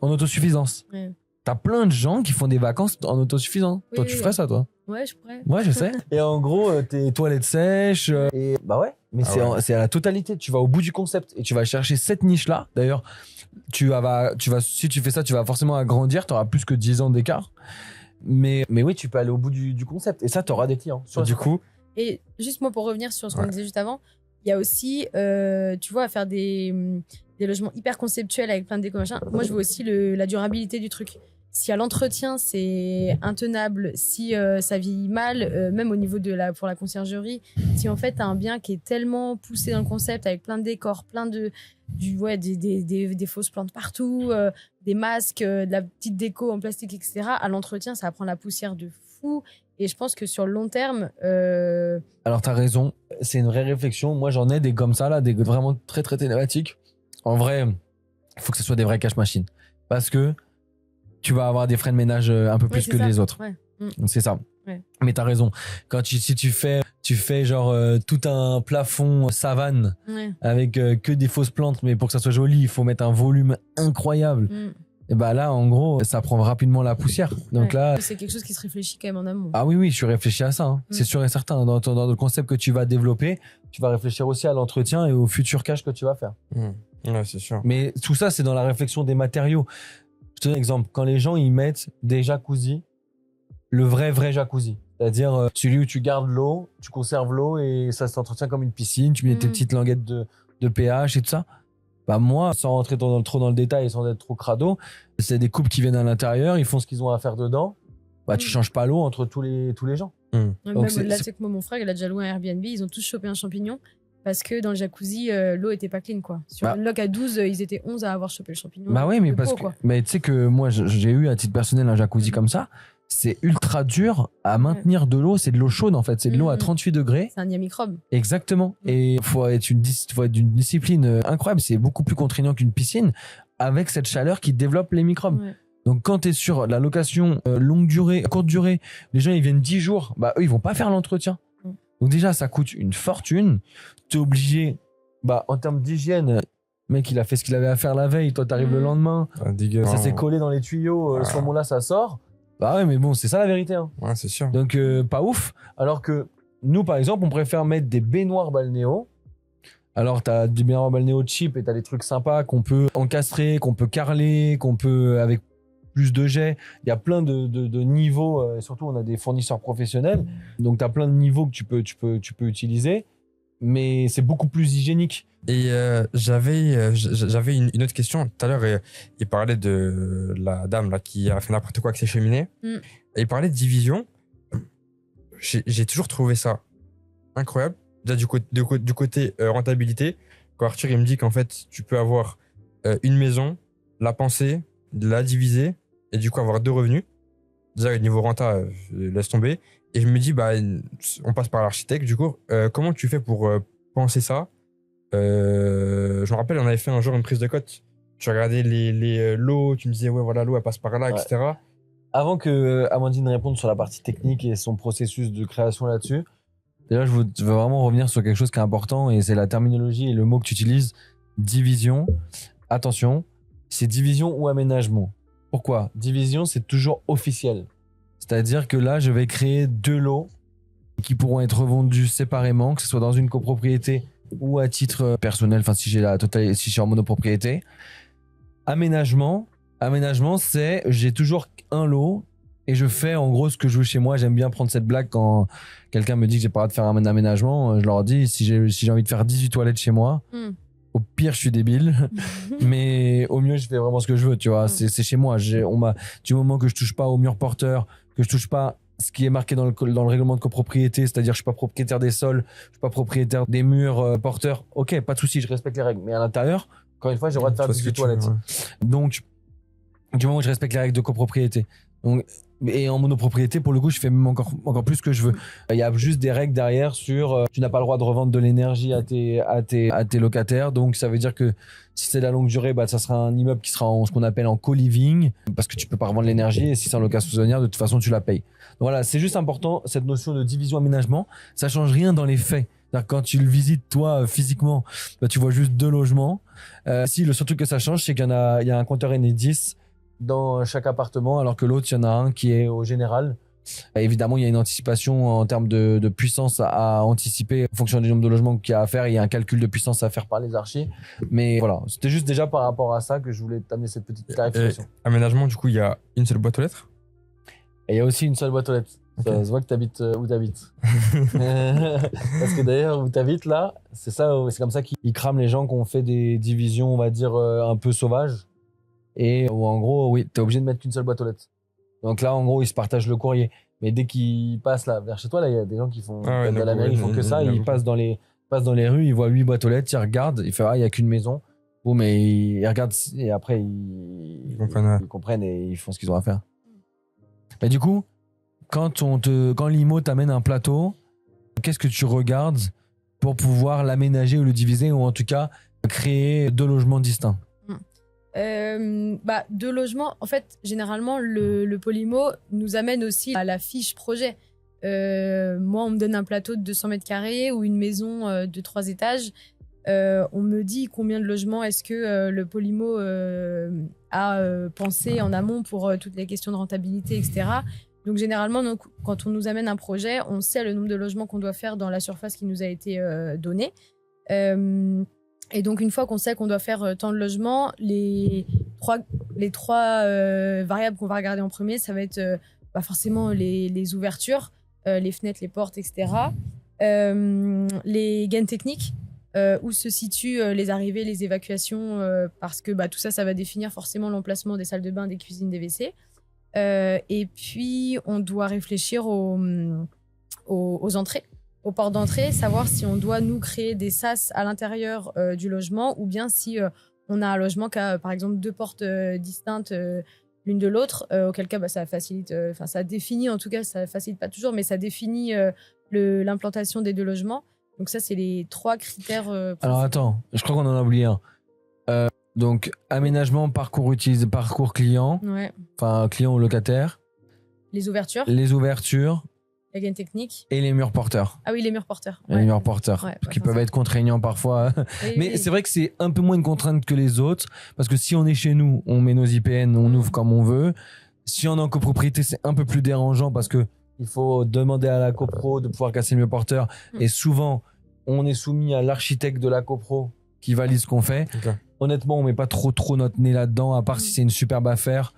En autosuffisance. Ouais. T'as plein de gens qui font des vacances en autosuffisance. Oui, toi, tu ferais ça, toi? Ouais, je pourrais. Ouais, je sais. Et en gros, tes toilettes sèches. Et bah ouais, mais c'est à la totalité. Tu vas au bout du concept et tu vas chercher cette niche-là. D'ailleurs, si tu fais ça, tu vas forcément agrandir. Tu auras plus que 10 ans d'écart. Mais oui, tu peux aller au bout du concept. Et ça, tu auras des clients. Du coup, Et juste moi, pour revenir sur ce qu'on disait juste avant, il y a aussi, tu vois, à faire des logements hyper conceptuels avec plein de déco machin. Moi, je veux aussi la durabilité du truc. Si à l'entretien, c'est intenable, si ça vieillit mal, même au niveau pour la conciergerie, si en fait, tu as un bien qui est tellement poussé dans le concept avec plein de décors, plein des fausses plantes partout, des masques, de la petite déco en plastique, etc. À l'entretien, ça va prendre la poussière de fou. Et je pense que sur le long terme. Alors, tu as raison. C'est une vraie réflexion. Moi, j'en ai des comme ça, là, des vraiment très, très thématiques. En vrai, il faut que ce soit des vrais cash machines. Parce que tu vas avoir des frais de ménage un peu plus que les autres. Ouais. C'est ça. Ouais. Mais t'as raison. Si tu fais genre tout un plafond savane avec que des fausses plantes, mais pour que ça soit joli, il faut mettre un volume incroyable. Et bah là, en gros, ça prend rapidement la poussière. Donc là, c'est quelque chose qui se réfléchit quand même en amont. Ah oui, je suis réfléchi à ça. Hein. C'est sûr et certain. Dans le concept que tu vas développer, tu vas réfléchir aussi à l'entretien et au futur cash que tu vas faire. Ouais, c'est sûr. Mais tout ça, c'est dans la réflexion des matériaux. Je te donne un exemple. Quand les gens ils mettent des jacuzzis, le vrai jacuzzi, c'est-à-dire celui où tu gardes l'eau, tu conserves l'eau et ça s'entretient comme une piscine, tu mets tes petites languettes de pH et tout ça. Bah moi, sans rentrer trop dans le détail et sans être trop crado, c'est des couples qui viennent à l'intérieur, ils font ce qu'ils ont à faire dedans. Bah tu changes pas l'eau entre tous les gens. Même au-delà, c'est que moi, mon frère, il a déjà loué un Airbnb, ils ont tous chopé un champignon. Parce que dans le jacuzzi, l'eau était pas clean, quoi. Sur une loc à 12, ils étaient 11 à avoir chopé le champignon. Bah oui, mais mais tu sais que moi, j'ai eu à titre personnel un jacuzzi comme ça. C'est ultra dur à maintenir de l'eau. C'est de l'eau chaude, en fait. C'est de l'eau à 38 degrés. C'est un microbe. Exactement. Et il faut être d'une discipline incroyable. C'est beaucoup plus contraignant qu'une piscine avec cette chaleur qui développe les microbes. Ouais. Donc, quand tu es sur la location longue durée, courte durée, les gens, ils viennent 10 jours. Bah, eux, ils vont pas faire l'entretien. Donc déjà, ça coûte une fortune. Tu es obligé, en termes d'hygiène, le mec, il a fait ce qu'il avait à faire la veille. Toi, tu arrives le lendemain. Ça s'est collé dans les tuyaux. À ce moment-là, ça sort. Bah ouais, mais bon, c'est ça la vérité. Hein. Ouais, c'est sûr. Donc, pas ouf. Alors que nous, par exemple, on préfère mettre des baignoires balnéo. Alors, tu as des baignoires balnéo cheap et tu as des trucs sympas qu'on peut encastrer, qu'on peut carreler, qu'on peut, avec plus de jets. Il y a plein de niveaux, et surtout on a des fournisseurs professionnels, donc tu as plein de niveaux que tu peux utiliser, mais c'est beaucoup plus hygiénique. Et j'avais une autre question. Tout à l'heure, il parlait de la dame là, qui a fait n'importe quoi avec ses cheminées. Et il parlait de division. J'ai toujours trouvé ça incroyable. Déjà du côté rentabilité, quand Arthur il me dit qu'en fait tu peux avoir une maison, la penser, la diviser et du coup avoir 2 revenus. Déjà au niveau renta, laisse tomber. Et je me dis on passe par l'architecte. Du coup, comment tu fais pour penser ça? Je me rappelle, on avait fait un jour une prise de cote. Tu regardais les lots, tu me disais ouais voilà l'eau elle passe par là, etc. Avant que Amandine réponde sur la partie technique et son processus de création là-dessus, déjà je veux vraiment revenir sur quelque chose qui est important et c'est la terminologie et le mot que tu utilises, division. Attention, c'est division ou aménagement. Pourquoi? Division, c'est toujours officiel. C'est-à-dire que là, je vais créer 2 lots qui pourront être vendus séparément, que ce soit dans une copropriété ou à titre personnel, enfin si j'ai si je suis en monopropriété. Aménagement, c'est j'ai toujours un lot et je fais en gros ce que je veux chez moi. J'aime bien prendre cette blague quand quelqu'un me dit que j'ai pas le droit de faire un aménagement. Je leur dis si j'ai envie de faire 18 toilettes chez moi, au pire je suis débile, mais au mieux je fais vraiment ce que je veux, tu vois. C'est chez moi. Du moment que je touche pas au mur porteur, que je touche pas ce qui est marqué dans le règlement de copropriété, c'est-à-dire je suis pas propriétaire des sols, je suis pas propriétaire des murs porteurs. Ok, pas de souci, je respecte les règles. Mais à l'intérieur, encore une fois, j'ai le droit de faire 18 toilettes. Donc, du moment où je respecte les règles de copropriété. Donc, et en monopropriété, pour le coup, je fais même encore plus ce que je veux. Il y a juste des règles derrière sur tu n'as pas le droit de revendre de l'énergie à tes locataires. Donc, ça veut dire que si c'est de la longue durée, ça sera un immeuble qui sera en ce qu'on appelle en co-living parce que tu peux pas revendre l'énergie et si c'est en location saisonnière, de toute façon, tu la payes. Donc voilà, c'est juste important, cette notion de division aménagement. Ça change rien dans les faits. C'est-à-dire quand tu le visites, toi, physiquement, tu vois juste 2 logements. Si le seul truc que ça change, c'est qu'il y a un compteur Enedis dans chaque appartement, alors que l'autre, il y en a un qui est au général Évidemment, il y a une anticipation en termes de puissance à anticiper en fonction du nombre de logements qu'il y a à faire. Il y a un calcul de puissance à faire par les archis. Mais voilà, c'était juste déjà par rapport à ça que je voulais t'amener cette petite clarification. Aménagement, du coup, il y a une seule boîte aux lettres. Et il y a aussi une seule boîte aux lettres. Ok. Ça se voit que tu habites où tu habites. Parce que d'ailleurs, où tu habites là, c'est comme ça qu'ils crament les gens qui ont fait des divisions, on va dire, un peu sauvages. Et où en gros, oui, tu es obligé de mettre qu'une seule boîte aux lettres. Donc là, en gros, ils se partagent le courrier. Mais dès qu'ils passent là, vers chez toi, là, il y a des gens qui font, Ah ouais, de la donc, mairie, ils font que ça. Ils passent dans les rues, ils voient 8 boîtes aux lettres, ils regardent, ils font, ah, il n'y a qu'une maison. Bon, mais ils regardent et après, ils comprennent et ils font ce qu'ils ont à faire. Mais du coup, quand l'IMO t'amène un plateau, qu'est-ce que tu regardes pour pouvoir l'aménager ou le diviser, ou en tout cas créer 2 logements distincts? Deux logements, en fait, généralement, le Polymo nous amène aussi à la fiche projet. Moi, on me donne un plateau de 200 mètres carrés ou une maison de 3 étages. On me dit combien de logements est-ce que le Polymo a pensé en amont pour toutes les questions de rentabilité, etc. Donc, généralement, quand on nous amène un projet, on sait le nombre de logements qu'on doit faire dans la surface qui nous a été donnée. Et donc, une fois qu'on sait qu'on doit faire tant de logements, les trois variables qu'on va regarder en premier, ça va être forcément les ouvertures, les fenêtres, les portes, etc. Les gaines techniques, où se situent les arrivées, les évacuations, parce que tout ça, ça va définir forcément l'emplacement des salles de bain, des cuisines, des WC. Et puis, on doit réfléchir aux entrées. Aux portes d'entrée, savoir si on doit nous créer des sas à l'intérieur du logement ou bien si on a un logement qui a par exemple 2 portes distinctes l'une de l'autre, auquel cas ça facilite, ça définit, en tout cas ça facilite pas toujours, mais ça définit l'implantation des 2 logements. Donc ça, c'est les 3 critères. Alors attends, je crois qu'on en a oublié un. Donc aménagement, parcours client, Ouais. Enfin client ou locataire. Les ouvertures. Les ouvertures. La gaine technique. Et les murs porteurs. Ah oui, les murs porteurs. Les murs porteurs, qui peuvent être contraignants parfois. Oui, mais c'est vrai que c'est un peu moins une contrainte que les autres, parce que si on est chez nous, on met nos IPN, on ouvre comme on veut. Si on est en copropriété, c'est un peu plus dérangeant parce que il faut demander à la copro de pouvoir casser le mur porteur. Et souvent, on est soumis à l'architecte de la copro qui valide ce qu'on fait. Okay. Honnêtement, on met pas trop notre nez là-dedans, à part si c'est une superbe affaire.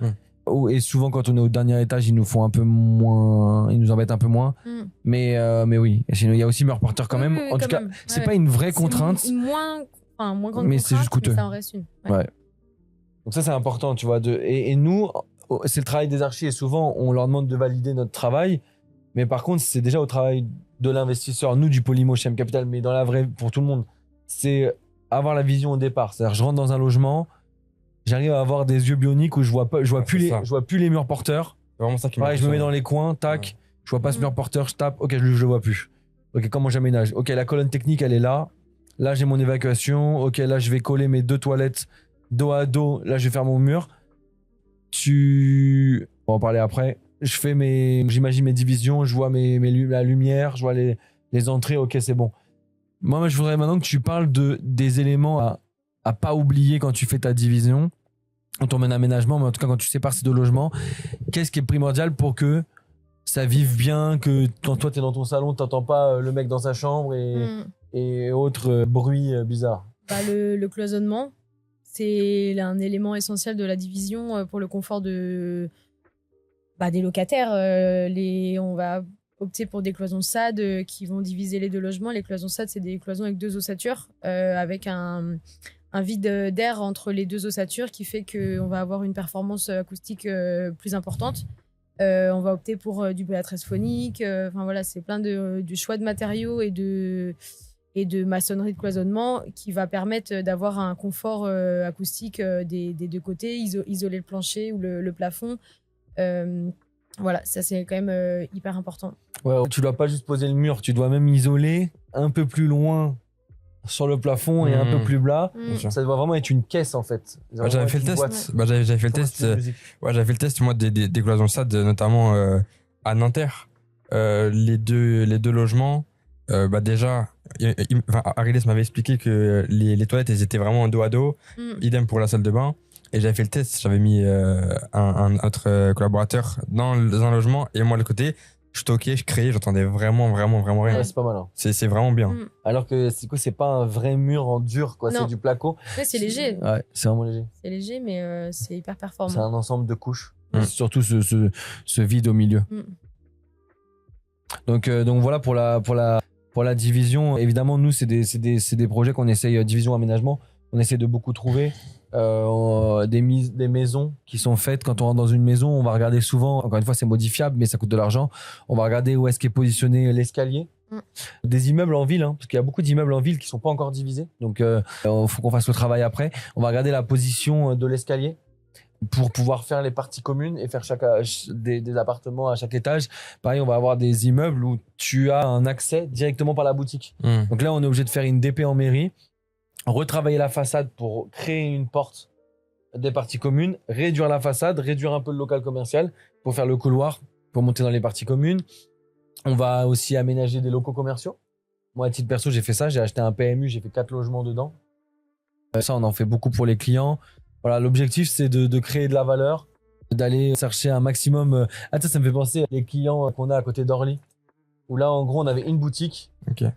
Et souvent, quand on est au dernier étage, ils nous font un peu moins, ils nous embêtent un peu moins. Mais oui. Et sinon, il y a aussi mur porteur quand même. En tout cas, c'est pas une vraie contrainte. Moins grande mais contrainte, c'est juste coûteux. mais ça en reste une. Ouais. Donc ça, c'est important, tu vois. Et nous, c'est le travail des archis. Et souvent, on leur demande de valider notre travail. Mais par contre, c'est déjà au travail de l'investisseur, nous, du Polymo chez M Capital, mais dans la vraie, pour tout le monde, c'est avoir la vision au départ. C'est-à-dire, je rentre dans un logement, j'arrive à avoir des yeux bioniques où je vois plus les murs porteurs. C'est vraiment ça qui je me mets dans les coins, tac, je vois pas ce mur porteur, je tape, ok, je le vois plus. Ok, comment j'aménage? Ok, la colonne technique, elle est là. Là, j'ai mon évacuation. Ok, là, je vais coller mes 2 toilettes dos à dos. Là, je vais faire mon mur. On va en parler après. J'imagine mes divisions, je vois la lumière, je vois les entrées. Ok, c'est bon. Moi, je voudrais maintenant que tu parles des éléments à pas oublier quand tu fais ta division, quand on met un aménagement, mais en tout cas quand tu sépares ces 2 logements. Qu'est-ce qui est primordial pour que ça vive bien, que quand toi t'es dans ton salon, t'entends pas le mec dans sa chambre et autres bruits bizarres? Le cloisonnement, c'est un élément essentiel de la division pour le confort des locataires. On va opter pour des cloisons SAD qui vont diviser les 2 logements. Les cloisons SAD, c'est des cloisons avec 2 ossatures, avec un vide d'air entre les 2 ossatures qui fait qu'on va avoir une performance acoustique plus importante. On va opter pour du BA13 phonique. C'est plein de choix de matériaux et de maçonnerie de cloisonnement qui va permettre d'avoir un confort acoustique des 2 côtés, isoler le plancher ou le plafond. Ça c'est quand même hyper important. Ouais, tu dois pas juste poser le mur, tu dois même isoler un peu plus loin sur le plafond et un peu plus bas. Ça doit vraiment être une caisse en fait. J'avais fait le test. J'avais fait le test. J'avais fait le test moi des cloisons SAD, notamment à Nanterre. Les deux logements. Déjà, Arilis m'avait expliqué que les toilettes elles étaient vraiment dos à dos. Idem pour la salle de bain. et j'avais fait le test. J'avais mis un autre collaborateur dans un logement et moi de l'autre côté. Je toquais, je créais, j'entendais vraiment rien. Ouais, c'est pas mal. Hein. C'est vraiment bien. Alors que c'est quoi, c'est pas un vrai mur en dur, quoi. Non. C'est du placo. Ouais, c'est léger. Ouais, c'est vraiment léger. C'est léger, mais c'est hyper C'est performant. un ensemble de couches. Mm. C'est surtout ce vide au milieu. Mm. Donc voilà pour la division. Évidemment, nous, c'est des projets qu'on essaye, division aménagement, on essaie de beaucoup trouver. Des maisons qui sont faites. Quand on rentre dans une maison, on va regarder souvent, encore une fois, c'est modifiable, mais ça coûte de l'argent. On va regarder où est-ce qu'est positionné l'escalier. Des immeubles en ville, hein, parce qu'il y a beaucoup d'immeubles en ville qui sont pas encore divisés. Donc, il faut qu'on fasse le travail après. On va regarder la position de l'escalier pour pouvoir faire les parties communes et faire des appartements à chaque étage. Pareil, on va avoir des immeubles où tu as un accès directement par la boutique. Donc là, on est obligé de faire une DP en mairie, retravailler la façade pour créer une porte des parties communes, réduire la façade, réduire un peu le local commercial pour faire le couloir, pour monter dans les parties communes. On va aussi aménager des locaux commerciaux. Moi, à titre perso, j'ai fait ça. J'ai acheté un PMU, j'ai fait 4 logements dedans. Ça, on en fait beaucoup pour les clients. Voilà, l'objectif, c'est de créer de la valeur, d'aller chercher un maximum. Ah, ça me fait penser à les clients qu'on a à côté d'Orly, où là, en gros, on avait une boutique. Ok. Tu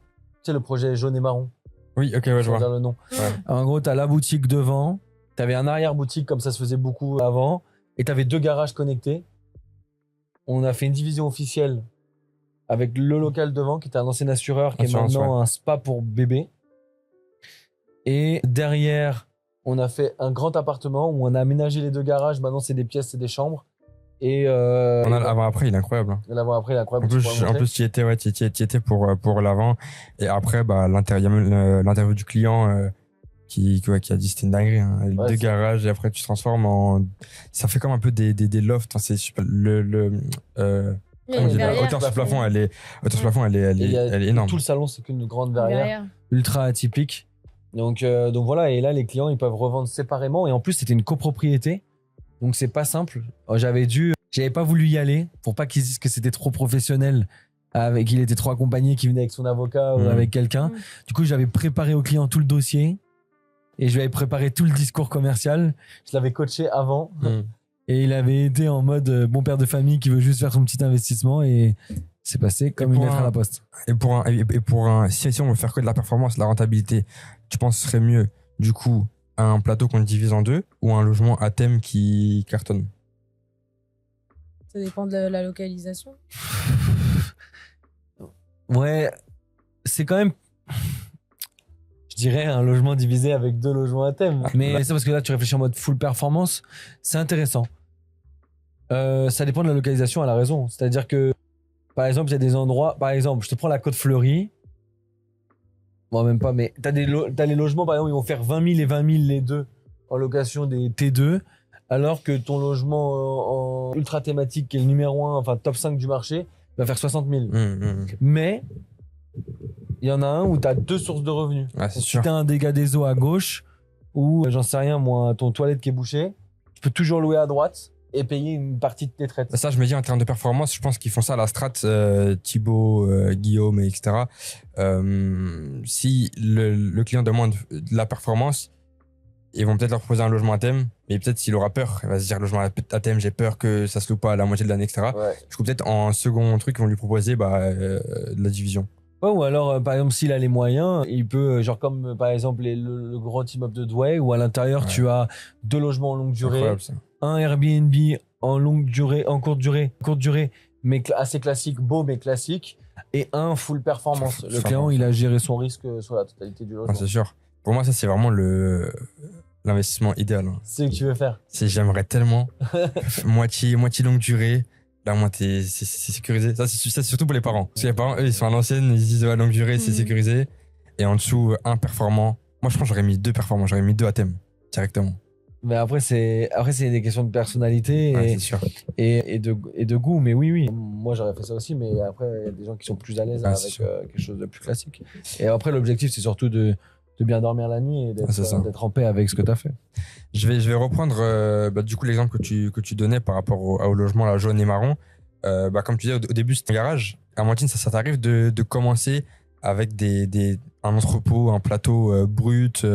sais, le projet jaune et marron. Oui, ok, ouais, je vois. Dire le nom. Ouais. En gros, tu as la boutique devant, tu avais un arrière-boutique comme ça se faisait beaucoup avant, et tu avais 2 garages connectés. On a fait une division officielle avec le local devant, qui était un ancien assureur, qui est maintenant un spa pour bébé. Et derrière, on a fait un grand appartement où on a aménagé les 2 garages. Maintenant, c'est des pièces, c'est des chambres. Et l'avant-après, il est incroyable. Hein. L'avant-après, il est incroyable. En plus, tu y étais, ouais, tu y étais pour l'avant. Et après, bah, il y a même l'interview du client qui a dit c'était une dinguerie. Hein. Les 2 garages, et après, tu transformes en. Ça fait comme un peu des lofts. Enfin, c'est super. Hauteur sur plafond, elle est énorme. Tout le salon, c'est qu'une grande verrière ultra atypique. Donc voilà, et là, les clients, ils peuvent revendre séparément. Et en plus, c'était une copropriété. Donc, c'est pas simple. J'avais pas voulu y aller pour pas qu'ils disent que c'était trop professionnel, qu'il était trop accompagné, qu'il venait avec son avocat ou avec quelqu'un. Du coup, j'avais préparé au client tout le dossier et je lui avais préparé tout le discours commercial. Je l'avais coaché avant et il avait été en mode bon père de famille qui veut juste faire son petit investissement et c'est passé comme une lettre à la poste. Si on veut faire que de la performance, de la rentabilité, tu penses que ce serait mieux du coup un plateau qu'on divise en 2 ou un logement à thème qui cartonne? Ça dépend de la localisation. Ouais, c'est quand même, je dirais, un logement divisé avec 2 logements à thème. Mais c'est parce que là, tu réfléchis en mode full performance. C'est intéressant. Ça dépend de la localisation, elle a raison. C'est-à-dire que, par exemple, il y a des endroits, par exemple, je te prends la Côte Fleurie. Bon, même pas, mais t'as les logements, par exemple, ils vont faire 20 000 et 20 000 les 2 en location des T2. Alors que ton logement en ultra thématique, qui est le numéro 1, enfin top 5 du marché, va faire 60 000. Mais il y en a un où tu as 2 sources de revenus. Ah, c'est sûr. Si tu as un dégât des eaux à gauche, ou j'en sais rien, moi, ton toilette qui est bouchée, tu peux toujours louer à droite et payer une partie de tes traites. Ça, je me dis, en termes de performance, je pense qu'ils font ça à la strat, Thibaut, Guillaume, etc. Si le client demande de la performance, ils vont peut-être leur proposer un logement à thème, mais peut-être s'il aura peur, il va se dire logement à thème, j'ai peur que ça se loue pas à la moitié de l'année, etc. Ouais. Du coup, peut-être en second truc, ils vont lui proposer de la division. Ouais, ou alors, par exemple, s'il a les moyens, il peut, genre comme par exemple le gros immeuble de Douai, où à l'intérieur, tu as 2 logements en longue durée, un Airbnb en longue durée, en courte durée, mais assez classique, beau mais classique, et un full performance. Le client, il a géré son risque sur la totalité du logement. C'est sûr. Pour moi, ça, c'est vraiment l'investissement idéal. C'est ce que tu veux faire. J'aimerais tellement. moitié longue durée. Là, moi, c'est sécurisé. Ça, c'est surtout pour les parents. Parce que les parents, eux, ils sont à l'ancienne, ils se disent, longue durée, c'est sécurisé. Et en dessous, un performant. Moi, je pense que j'aurais mis 2 performants. J'aurais mis 2 à thème, directement. Mais après, c'est des questions de personnalité et de goût. Mais oui. Moi, j'aurais fait ça aussi. Mais après, il y a des gens qui sont plus à l'aise avec quelque chose de plus classique. Et après, l'objectif, c'est surtout de bien dormir la nuit et d'être en paix avec ce que tu as fait. Je vais reprendre du coup l'exemple que tu donnais par rapport au logement la jaune et marron. Comme tu disais, au début, c'était un garage. Amandine, ça t'arrive de commencer avec un entrepôt, un plateau brut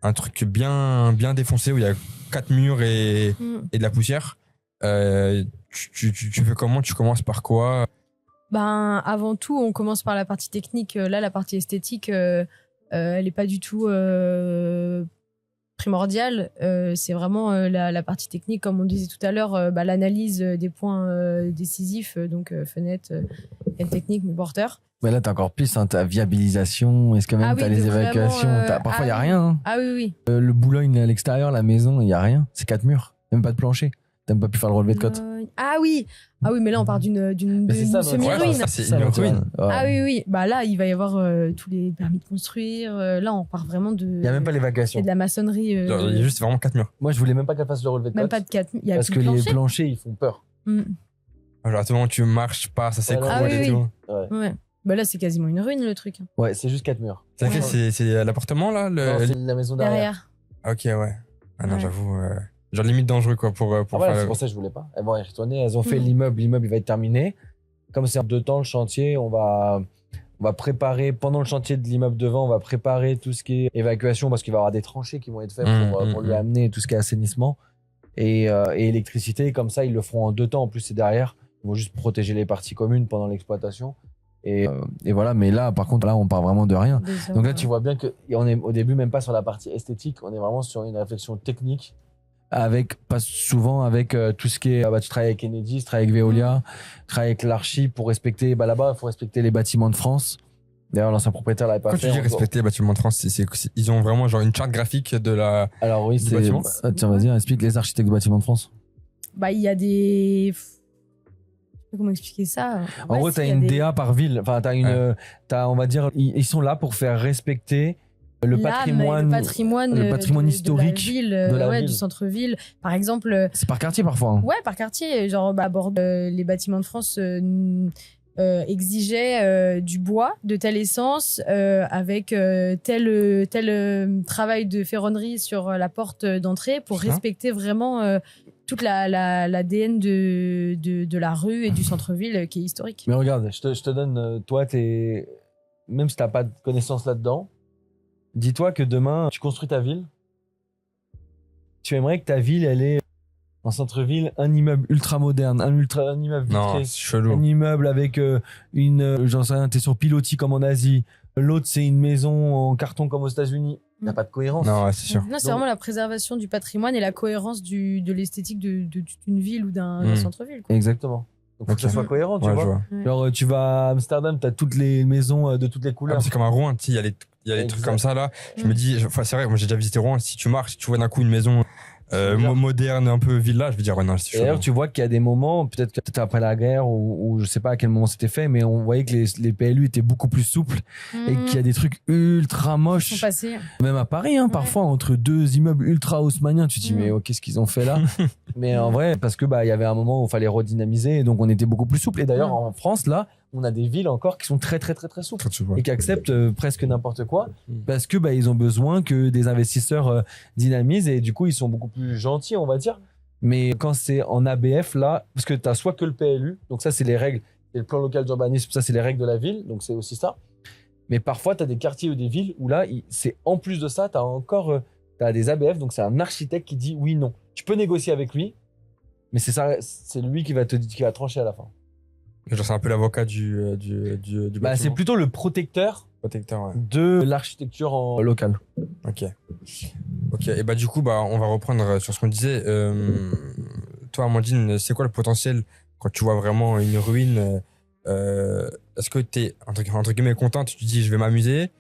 un truc bien défoncé où il y a 4 murs et de la poussière, tu fais comment? Tu commences par quoi? Ben, avant tout, on commence par la partie technique. Là, la partie esthétique, elle n'est pas du tout primordiale. C'est vraiment la partie technique, comme on disait tout à l'heure, l'analyse des points décisifs, donc fenêtre, technique, mais porteur. Mais là, t'as encore plus, hein, ta viabilisation. Est-ce que même t'as les évacuations parfois, il n'y a rien. Hein. Ah oui, oui. Le Boulogne à l'extérieur, la maison, il n'y a rien. C'est 4 murs. Même pas de plancher. T'as même pas pu faire le relevé de côte. Ah oui, mais là, on part d'une semi-ruine. C'est une ruine. Ouais. Ah oui. Bah là, il va y avoir tous les permis de construire. Là, on part vraiment de. Il n'y a même pas l'évacuation. C'est de la maçonnerie. Il y a juste vraiment 4 murs. Moi, je voulais même pas qu'elle fasse le relevé de côte. Même pas de 4 murs. Parce que les planchers, ils font peur. Genre, à tout moment, tu marches pas, ça s'écroule et tout. Ouais. Bah là, c'est quasiment une ruine, le truc. Ouais, c'est juste 4 murs. C'est l'appartement, là? Non, c'est la maison derrière. Ok, ouais. Ah non, j'avoue. Genre limite dangereux, quoi, pour faire. C'est pour ça que je voulais pas. Elles vont y retourner. Elles ont fait l'immeuble. L'immeuble, il va être terminé. Comme c'est en 2 temps, le chantier, on va préparer, pendant le chantier de l'immeuble devant, on va préparer tout ce qui est évacuation parce qu'il va y avoir des tranchées qui vont être faites pour lui amener tout ce qui est assainissement et électricité. Comme ça, ils le feront en 2 temps. En plus, c'est derrière. Ils vont juste protéger les parties communes pendant l'exploitation. Et voilà, mais là, par contre, là, on part vraiment de rien. Donc là, tu vois bien qu'on est au début même pas sur la partie esthétique, on est vraiment sur une réflexion technique, pas souvent avec tout ce qui est. Tu travailles avec Enedis, tu travailles avec Veolia, tu travailles avec l'Archi pour respecter. Là-bas, il faut respecter les bâtiments de France. D'ailleurs, l'ancien propriétaire l'avait pas fait. Quand tu dis respecter les bâtiments de France, ils ont vraiment genre une charte graphique de la. Alors oui, du bâtiment. Tiens, vas-y, explique les architectes de bâtiments de France. Il y a des. Comment expliquer ça? En gros, tu as une DA par ville. Enfin, on va dire, ils sont là pour faire respecter le patrimoine historique de la ville. Du centre-ville. Par exemple. C'est par quartier parfois. Hein. Ouais, par quartier. Genre, à Bordeaux, les bâtiments de France exigeaient du bois de telle essence avec tel travail de ferronnerie sur la porte d'entrée pour respecter vraiment toute l'ADN de la rue et du centre-ville qui est historique. Mais regarde, je te donne, toi, même si tu n'as pas de connaissances là-dedans, dis-toi que demain, tu construis ta ville. Tu aimerais que ta ville, elle ait en centre-ville un immeuble ultra moderne, un immeuble vitré, non, c'est chelou. Un immeuble avec j'en sais rien, t'es sur pilotis comme en Asie. L'autre, c'est une maison en carton comme aux États-Unis. Il n'y a pas de cohérence. Non, c'est sûr. Non, c'est vraiment la préservation du patrimoine et la cohérence de l'esthétique d'une ville ou d'un centre-ville. Quoi. Exactement. Donc, faut que ça soit cohérent, tu vois. Genre, tu vas à Amsterdam, t'as toutes les maisons de toutes les couleurs. C'est comme à Rouen, il y a les trucs comme ça, là. Je me dis, c'est vrai, moi j'ai déjà visité Rouen, si tu marches, si tu vois d'un coup une maison moderne, un peu village, je veux dire, ouais, non, c'est chaud. D'ailleurs, tu vois qu'il y a des moments, peut-être que c'était après la guerre ou je sais pas à quel moment c'était fait, mais on voyait que les PLU étaient beaucoup plus souples et qu'il y a des trucs ultra moches. Ils sont passés. Même à Paris, parfois, entre 2 immeubles ultra haussmanniens, tu te dis, mais qu'est-ce qu'ils ont fait là? Mais en vrai, parce que il y avait un moment où il fallait redynamiser et donc on était beaucoup plus souple. Et d'ailleurs, en France, là, on a des villes encore qui sont très très très très souples et qui acceptent presque n'importe quoi parce que ils ont besoin que des investisseurs dynamisent et du coup ils sont beaucoup plus gentils, on va dire. Mais quand c'est en ABF là, parce que tu as soit que le PLU, donc ça c'est les règles, et le plan local d'urbanisme, ça c'est les règles de la ville, donc c'est aussi ça. Mais parfois tu as des quartiers ou des villes où là c'est en plus de ça, tu as encore t'as des ABF, donc c'est un architecte qui dit oui non. Tu peux négocier avec lui, mais c'est lui qui va trancher à la fin. Genre, c'est un peu l'avocat du bâtiment. C'est plutôt le protecteur ouais. de l'architecture en local. Ok. Et du coup, on va reprendre sur ce qu'on disait. Toi, Amandine, c'est quoi le potentiel quand tu vois vraiment une ruine? Est-ce que t'es entre guillemets contente, tu te dis je vais m'amuser?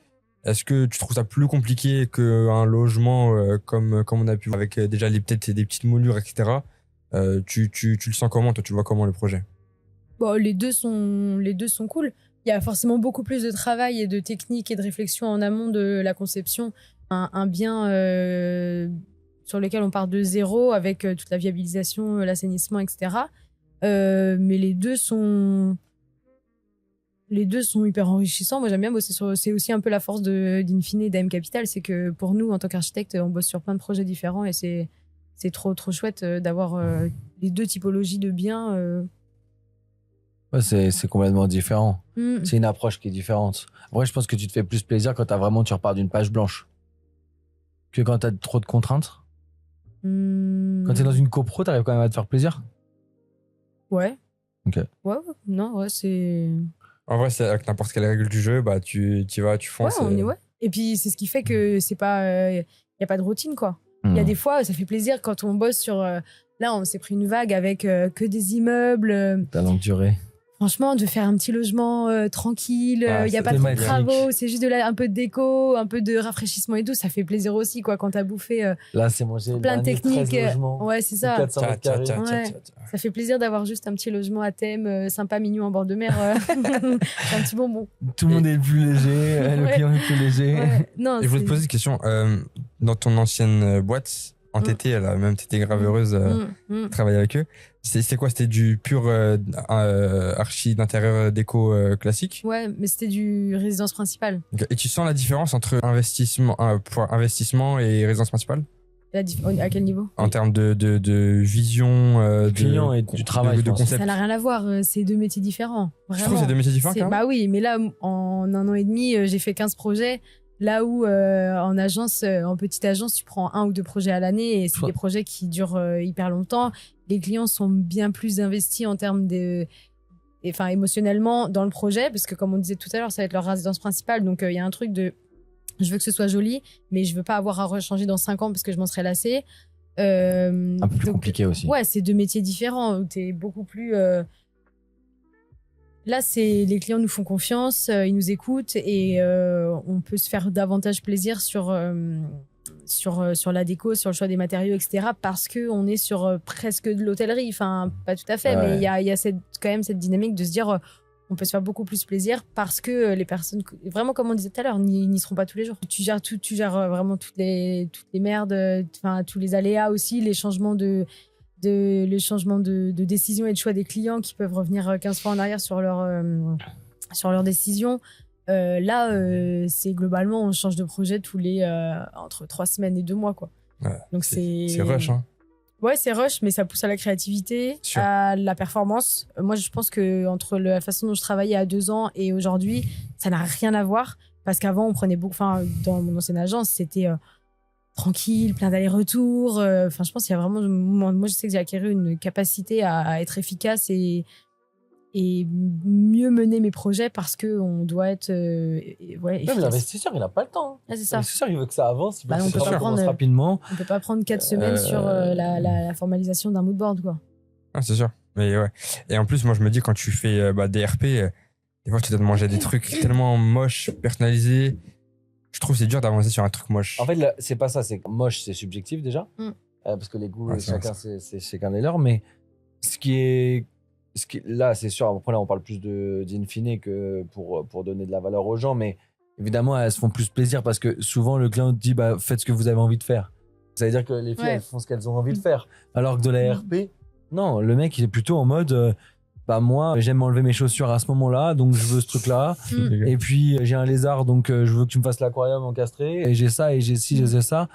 Est-ce que tu trouves ça plus compliqué qu'un logement comme on a pu voir avec déjà peut-être des petites moulures, etc. Tu le sens comment? Toi, tu le vois comment le projet? Les deux sont cool. Il y a forcément beaucoup plus de travail et de technique et de réflexion en amont de la conception. Un bien sur lequel on part de zéro avec toute la viabilisation, l'assainissement, etc. Mais les deux sont hyper enrichissants. Moi, j'aime bien bosser sur. C'est aussi un peu la force d'Infine d'AM Capital, c'est que pour nous, en tant qu'architecte, on bosse sur plein de projets différents et c'est trop chouette d'avoir les deux typologies de biens. Ouais, c'est complètement différent. C'est une approche qui est différente. Après, je pense que tu te fais plus plaisir quand tu repars d'une page blanche que quand t'as trop de contraintes? Quand t'es Quand dans une copro, t'arrives quand même à te faire plaisir? Ouais. Ok. Ouais, non, ouais, c'est. En vrai, c'est avec n'importe quelle règle du jeu, bah, tu vas, tu Ouais, fonces. on est, ouais. Et puis, c'est ce qui fait que c'est pas. Y a pas de routine, quoi. Il y a des fois, ça fait plaisir quand on bosse sur. Là, on s'est pris une vague avec que des immeubles. Ta longue durée. Franchement, de faire un petit logement tranquille, il y a c'est pas trop de thématique. travaux, c'est juste un peu de déco, un peu de rafraîchissement et tout. Ça fait plaisir aussi, quoi, quand t'as bouffé Là, c'est moi, j'ai le plein de dernier techniques. 13 logements. Ouais, c'est ça. 400 mètres carrés. Ouais. Ça fait plaisir d'avoir juste un petit logement à thème, sympa, mignon en bord de mer. C'est un petit bonbon. Tout le monde est plus léger, le Ouais. client est plus léger. Ouais. Non, Et je voulais te poser une question. Dans ton ancienne boîte, en TT, elle a même TT grave heureuse, travailler avec eux. C'était quoi? C'était du pur archi d'intérieur déco classique? Ouais, mais c'était du résidence principale. Et tu sens la différence entre investissement et résidence principale? À quel niveau? En termes de vision, Client et du travail, je de pense. concept. Ça n'a rien à voir, c'est deux métiers différents. Je Vraiment. trouve que c'est deux métiers différents, quand même. Bah oui, mais là, en 1 an et demi, j'ai fait 15 projets. Là où en agence, en petite agence, tu prends 1 ou 2 projets à l'année et c'est des projets qui durent hyper longtemps. Les clients sont bien plus investis en termes enfin, émotionnellement dans le projet, parce que comme on disait tout à l'heure, ça va être leur résidence principale. Donc il y a un truc de je veux que ce soit joli, mais je veux pas avoir à rechanger dans 5 ans parce que je m'en serais lassée. Un peu plus compliqué aussi. Ouais, c'est deux métiers différents où t'es beaucoup plus. Là, c'est les clients nous font confiance, ils nous écoutent et on peut se faire davantage plaisir sur la déco, sur le choix des matériaux, etc. Parce que on est sur presque de l'hôtellerie. Enfin, pas tout à fait, Ouais. mais il y a quand même cette dynamique de se dire on peut se faire beaucoup plus plaisir parce que les personnes, vraiment comme on disait tout à l'heure, n'y seront pas tous les jours. Tu gères tout, tu gères vraiment toutes les merdes, enfin tous les aléas aussi, les changements de décision et de choix des clients qui peuvent revenir 15 fois en arrière sur leur décision. Là, c'est globalement, on change de projet tous les entre 3 semaines et 2 mois, quoi. Ouais, donc c'est rush, hein. Ouais, c'est rush, mais ça pousse à la créativité, Sûr. à la performance. Moi, je pense que entre la façon dont je travaillais à 2 ans et aujourd'hui, ça n'a rien à voir. Parce qu'avant, on prenait beaucoup. Enfin, dans mon ancienne agence, c'était tranquille, plein d'allers-retours. Enfin, je pense qu'il y a vraiment. Moi, je sais que j'ai acquis une capacité à être efficace et mieux mener mes projets parce que on doit être efficace. Même l'investisseur, il n'a pas le temps. Ah, c'est ça. L'investisseur, il veut que ça avance, il veut Bah, que on ça peut pas avance prendre- rapidement. On peut pas prendre 4 semaines sur la formalisation d'un mood board, quoi. Ah, c'est sûr. Mais ouais. Et en plus, moi, je me dis, quand tu fais des RP, des fois, tu dois te manger des trucs tellement moches, personnalisés. Je trouve que c'est dur d'avancer sur un truc moche. En fait, là, c'est pas ça, c'est que moche, c'est subjectif déjà. Parce que les goûts, Ouais, c'est chacun, c'est chacun les leurs. Mais là, c'est sûr, après, là, on parle plus d'in fine que pour donner de la valeur aux gens. Mais évidemment, elles se font plus plaisir parce que souvent, le client te dit, bah, faites ce que vous avez envie de faire. Ça veut dire que les filles, Ouais. elles font ce qu'elles ont envie de faire. Alors que de la RP, non, le mec, il est plutôt en mode, bah, moi, j'aime enlever mes chaussures à ce moment-là, donc je veux ce truc-là. Et puis, j'ai un lézard, donc je veux que tu me fasses l'aquarium encastré. Et j'ai ça, et j'ai ci, j'ai ça.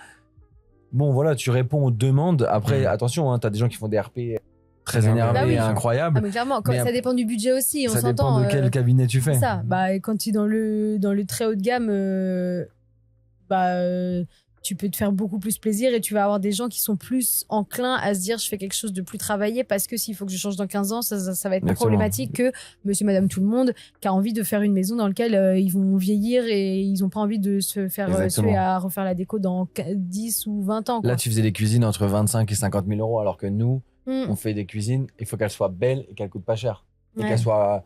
Bon, voilà, tu réponds aux demandes. Après, attention, hein, t'as des gens qui font des RP très énervés Bah oui. et incroyables. Ah, mais clairement, Mais ça dépend du budget aussi, on ça s'entend. dépend de quel cabinet tu fais. C'est ça. Bah, quand tu es dans le très haut de gamme, tu peux te faire beaucoup plus plaisir et tu vas avoir des gens qui sont plus enclins à se dire je fais quelque chose de plus travaillé parce que s'il faut que je change dans 15 ans, ça va être plus Exactement. problématique que monsieur, madame, tout le monde qui a envie de faire une maison dans laquelle ils vont vieillir et ils n'ont pas envie de se faire Exactement. tuer à refaire la déco dans 10 ou 20 ans. Quoi. Là, tu faisais des cuisines entre 25 et 50 000 euros, alors que nous, Mm. on fait des cuisines, il faut qu'elles soient belles et qu'elles coûtent pas cher. Et Ouais. qu'elles soient,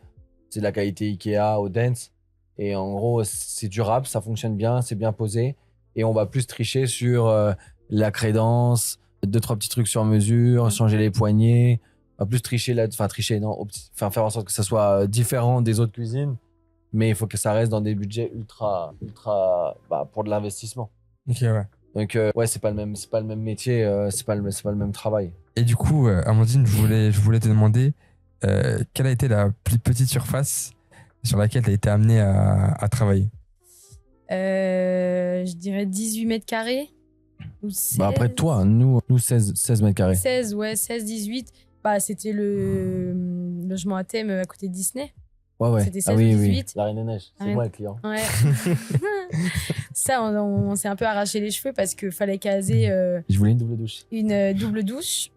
c'est de la qualité Ikea au Dance. Et en gros, c'est durable, ça fonctionne bien, c'est bien posé. Et on va plus tricher sur la crédence, 2-3 petits trucs sur mesure, changer les poignées. On va plus tricher là, enfin tricher, non, faire en sorte que ça soit différent des autres cuisines. Mais il faut que ça reste dans des budgets ultra, pour de l'investissement. Ok, ouais. Donc ouais, c'est pas le même métier, c'est pas le même travail. Et du coup, Amandine, je voulais te demander quelle a été la plus petite surface sur laquelle tu as été amenée à travailler? Je dirais 18 mètres carrés. Ou 16. Bah après toi, nous 16 mètres carrés. 16, ouais, 16, 18. Bah, c'était le logement à thème à côté de Disney. Ouais. C'était 16 ah oui, ou oui. 18. La Reine des Neiges, c'est Reine- moi le client. Ouais. Ça, on s'est un peu arraché les cheveux parce qu'il fallait caser Je voulais une double douche. une double douche.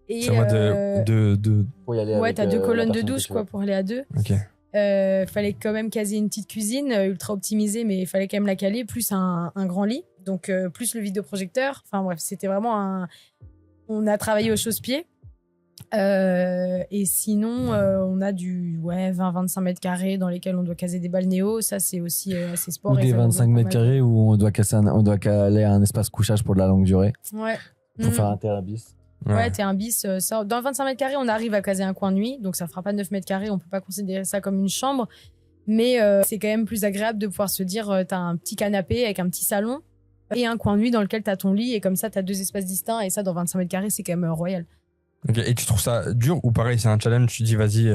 Et, C'est en mode Pour y aller ouais, avec, t'as 2 la colonnes de personne que douche tu quoi, veux. pour aller à 2. Ok. Fallait quand même caser une petite cuisine ultra optimisée, mais il fallait quand même la caler, plus un grand lit, donc plus le vidéoprojecteur. Enfin bref, c'était vraiment on a travaillé au chausse-pied. Et sinon, on a du 20-25 mètres carrés dans lesquels on doit caser des balnéos. Ça, c'est aussi assez sport. Ou et des ça nous 25 demande mètres pas mal carrés où on doit caler un espace couchage pour de la longue durée. Ouais. Pour faire un terrain bis. Ouais, t'es un bis. Ça, dans 25 mètres carrés, on arrive à caser un coin de nuit, donc ça fera pas 9 mètres carrés. On peut pas considérer ça comme une chambre, mais c'est quand même plus agréable de pouvoir se dire t'as un petit canapé avec un petit salon et un coin de nuit dans lequel t'as ton lit, et comme ça t'as 2 espaces distincts, et ça dans 25 mètres carrés, c'est quand même royal. Ok. Et tu trouves ça dur ou pareil, c'est un challenge, tu dis vas-y.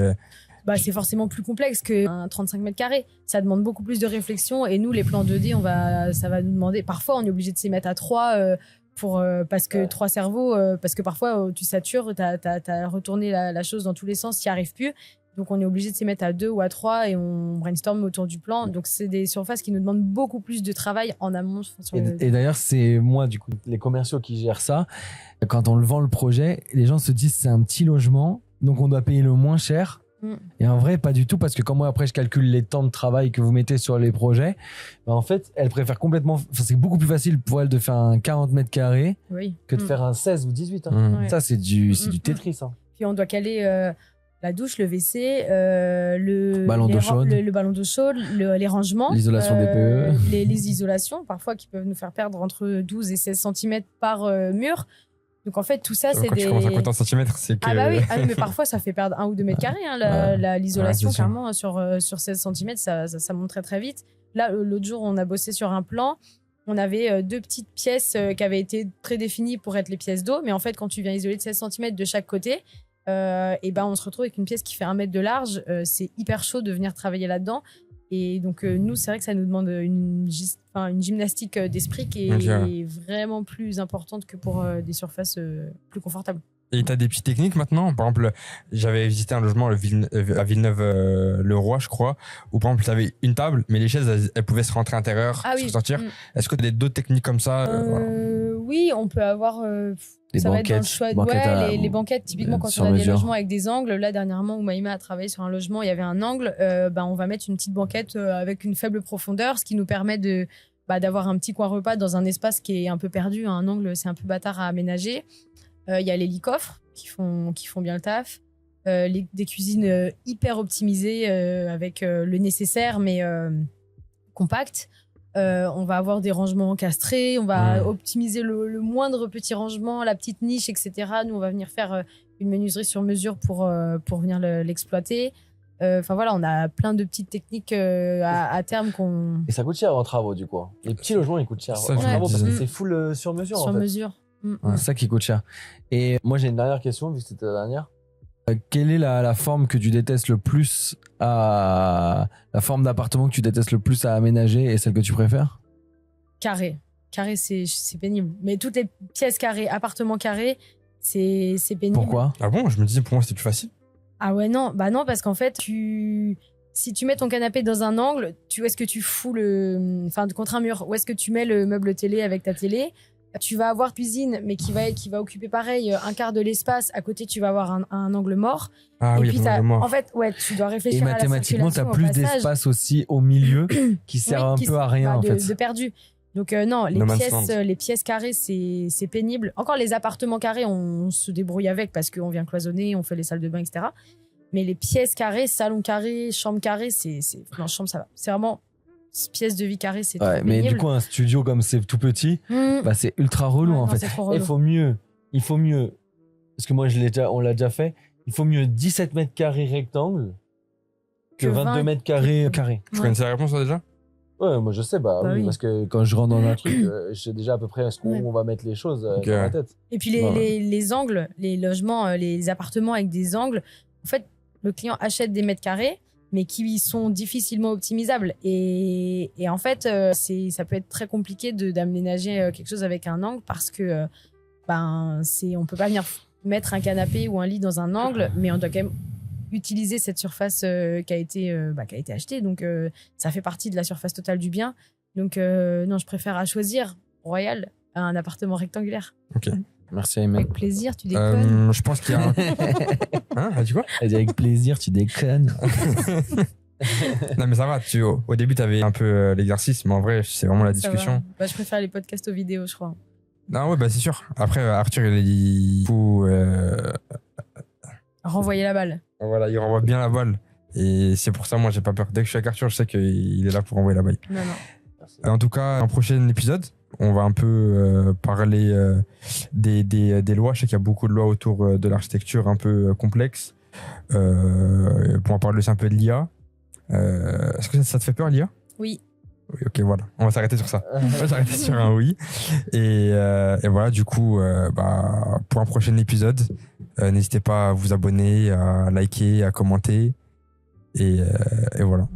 Bah, c'est forcément plus complexe qu'un 35 mètres carrés. Ça demande beaucoup plus de réflexion, et nous, les plans 2D, ça va nous demander. Parfois, on est obligé de s'y mettre à 3 parce que 3 cerveaux, parce que parfois tu satures, t'as retourné la chose dans tous les sens, t'y arrives plus. Donc on est obligé de s'y mettre à 2 ou à 3 et on brainstorm autour du plan. Donc c'est des surfaces qui nous demandent beaucoup plus de travail en amont. Et d'ailleurs, c'est moi, du coup, les commerciaux qui gèrent ça. Quand on le vend le projet, les gens se disent c'est un petit logement, donc on doit payer le moins cher. Et en vrai, pas du tout, parce que quand moi après je calcule les temps de travail que vous mettez sur les projets, bah en fait, elle préfère complètement. Enfin, c'est beaucoup plus facile pour elle de faire un 40 mètres carrés que de faire un 16 ou 18. Hein. Ouais. Ça, c'est du Tetris. Hein. Puis on doit caler la douche, le WC, le ballon d'eau chaude, le ballon d'eau chaude, les rangements, l'isolation des PE, les isolations, parfois qui peuvent nous faire perdre entre 12 et 16 cm par mur. Donc en fait, tout ça, c'est Quand tu commences à compter en centimètres, c'est que. Ah bah oui, mais parfois ça fait perdre 1 ou 2 mètres carrés. L'isolation, clairement, sur 16 cm, ça monte très très vite. Là, l'autre jour, on a bossé sur un plan. On avait 2 petites pièces qui avaient été très définies pour être les pièces d'eau. Mais en fait, quand tu viens isoler de 16 cm de chaque côté, et ben on se retrouve avec une pièce qui fait 1 mètre de large. C'est hyper chaud de venir travailler là-dedans. Et donc, nous, c'est vrai que ça nous demande une gymnastique d'esprit qui est vraiment plus importante que pour des surfaces plus confortables. Et tu as des petites techniques maintenant? Par exemple, j'avais visité un logement à Villeneuve-le-Roi, je crois, où par exemple, tu avais une table, mais les chaises, elles pouvaient se rentrer à l'intérieur, se sortir. Est-ce que tu as d'autres techniques comme ça? Oui, on peut avoir... les ça banquettes, va être dans le choix. Les banquettes, typiquement, quand on a des logements avec des angles. Là, dernièrement, où Maïma a travaillé sur un logement, il y avait un angle. On va mettre une petite banquette avec une faible profondeur, ce qui nous permet d'avoir un petit coin repas dans un espace qui est un peu perdu. Un angle, c'est un peu bâtard à aménager. Il y a les lits-coffres qui font bien le taf. Des cuisines hyper optimisées avec le nécessaire, mais compact. On va avoir des rangements encastrés, on va optimiser le moindre petit rangement, la petite niche, etc. Nous, on va venir faire une menuiserie sur mesure pour venir l'exploiter. Enfin voilà, on a plein de petites techniques à terme qu'on... Et ça coûte cher en travaux, du coup. Les petits logements, ils coûtent cher Ça, en travaux parce que c'est full sur mesure. Sur en fait. mesure. C'est ça qui coûte cher. Et moi, j'ai une dernière question, vu que c'était la dernière. Quelle est la forme que tu détestes le plus la forme d'appartement que tu détestes le plus à aménager et celle que tu préfères? Carré. Carré, c'est pénible. Mais toutes les pièces carrées, appartements carrés, c'est pénible. Pourquoi? Ah bon? Je me disais, pour moi, c'était plus facile. Ah ouais, non. Bah non, parce qu'en fait, si tu mets ton canapé dans un angle, où est-ce que tu fous contre un mur, où est-ce que tu mets le meuble télé avec ta télé? Tu vas avoir cuisine, mais qui va occuper pareil un quart de l'espace. À côté, tu vas avoir un angle mort. Ah et oui, puis, en fait, tu dois réfléchir et à la mathématiquement, tu as plus d'espace aussi au milieu qui sert un peu à rien, en fait. De perdu. Donc non, les pièces carrées, c'est pénible. Encore les appartements carrés, on se débrouille avec parce qu'on vient cloisonner, on fait les salles de bain, etc. Mais les pièces carrées, salon carré, chambre carrée, non, chambre, ça va. C'est vraiment... pièce de vie carrée, c'est trop pénible. Mais du coup, un studio comme c'est tout petit, c'est ultra relou en fait. Il faut mieux, parce que moi on l'a déjà fait, il faut mieux 17 mètres carrés rectangle que 22 mètres carrés carré. Tu connais la réponse déjà? Ouais, moi je sais, oui, parce que quand je rentre dans un truc, je sais déjà à peu près où on va mettre les choses dans la tête. Et puis les angles, les logements, les appartements avec des angles, en fait, le client achète des mètres carrés, mais qui sont difficilement optimisables. Et en fait, ça peut être très compliqué d'aménager quelque chose avec un angle parce que on peut pas venir mettre un canapé ou un lit dans un angle, mais on doit quand même utiliser cette surface qui a été achetée. Donc, ça fait partie de la surface totale du bien. Donc, non, je préfère à choisir Royal à un appartement rectangulaire. Merci Ayman. Avec plaisir, tu déconnes. Je pense qu'il y a un... Hein, t'as dit quoi? Elle dit avec plaisir, tu déconnes. Non mais ça va, au début t'avais un peu l'exercice, mais en vrai c'est vraiment la Ça discussion. va. Bah, je préfère les podcasts aux vidéos, je crois. Non ouais bah c'est sûr. Après Arthur il faut Renvoyer la balle. voilà, il renvoie bien la balle et c'est pour ça moi j'ai pas peur. Dès que je suis avec Arthur je sais qu'il est là pour renvoyer la balle. Non, non. En tout cas, un prochain épisode, on va un peu parler des lois. Je sais qu'il y a beaucoup de lois autour de l'architecture un peu complexes. Pour en parler aussi un peu de l'IA. Est-ce que ça te fait peur, l'IA? Oui. Oui, ok, voilà. On va s'arrêter sur ça. On va s'arrêter sur un oui. Et voilà, du coup, pour un prochain épisode, n'hésitez pas à vous abonner, à liker, à commenter. Et voilà.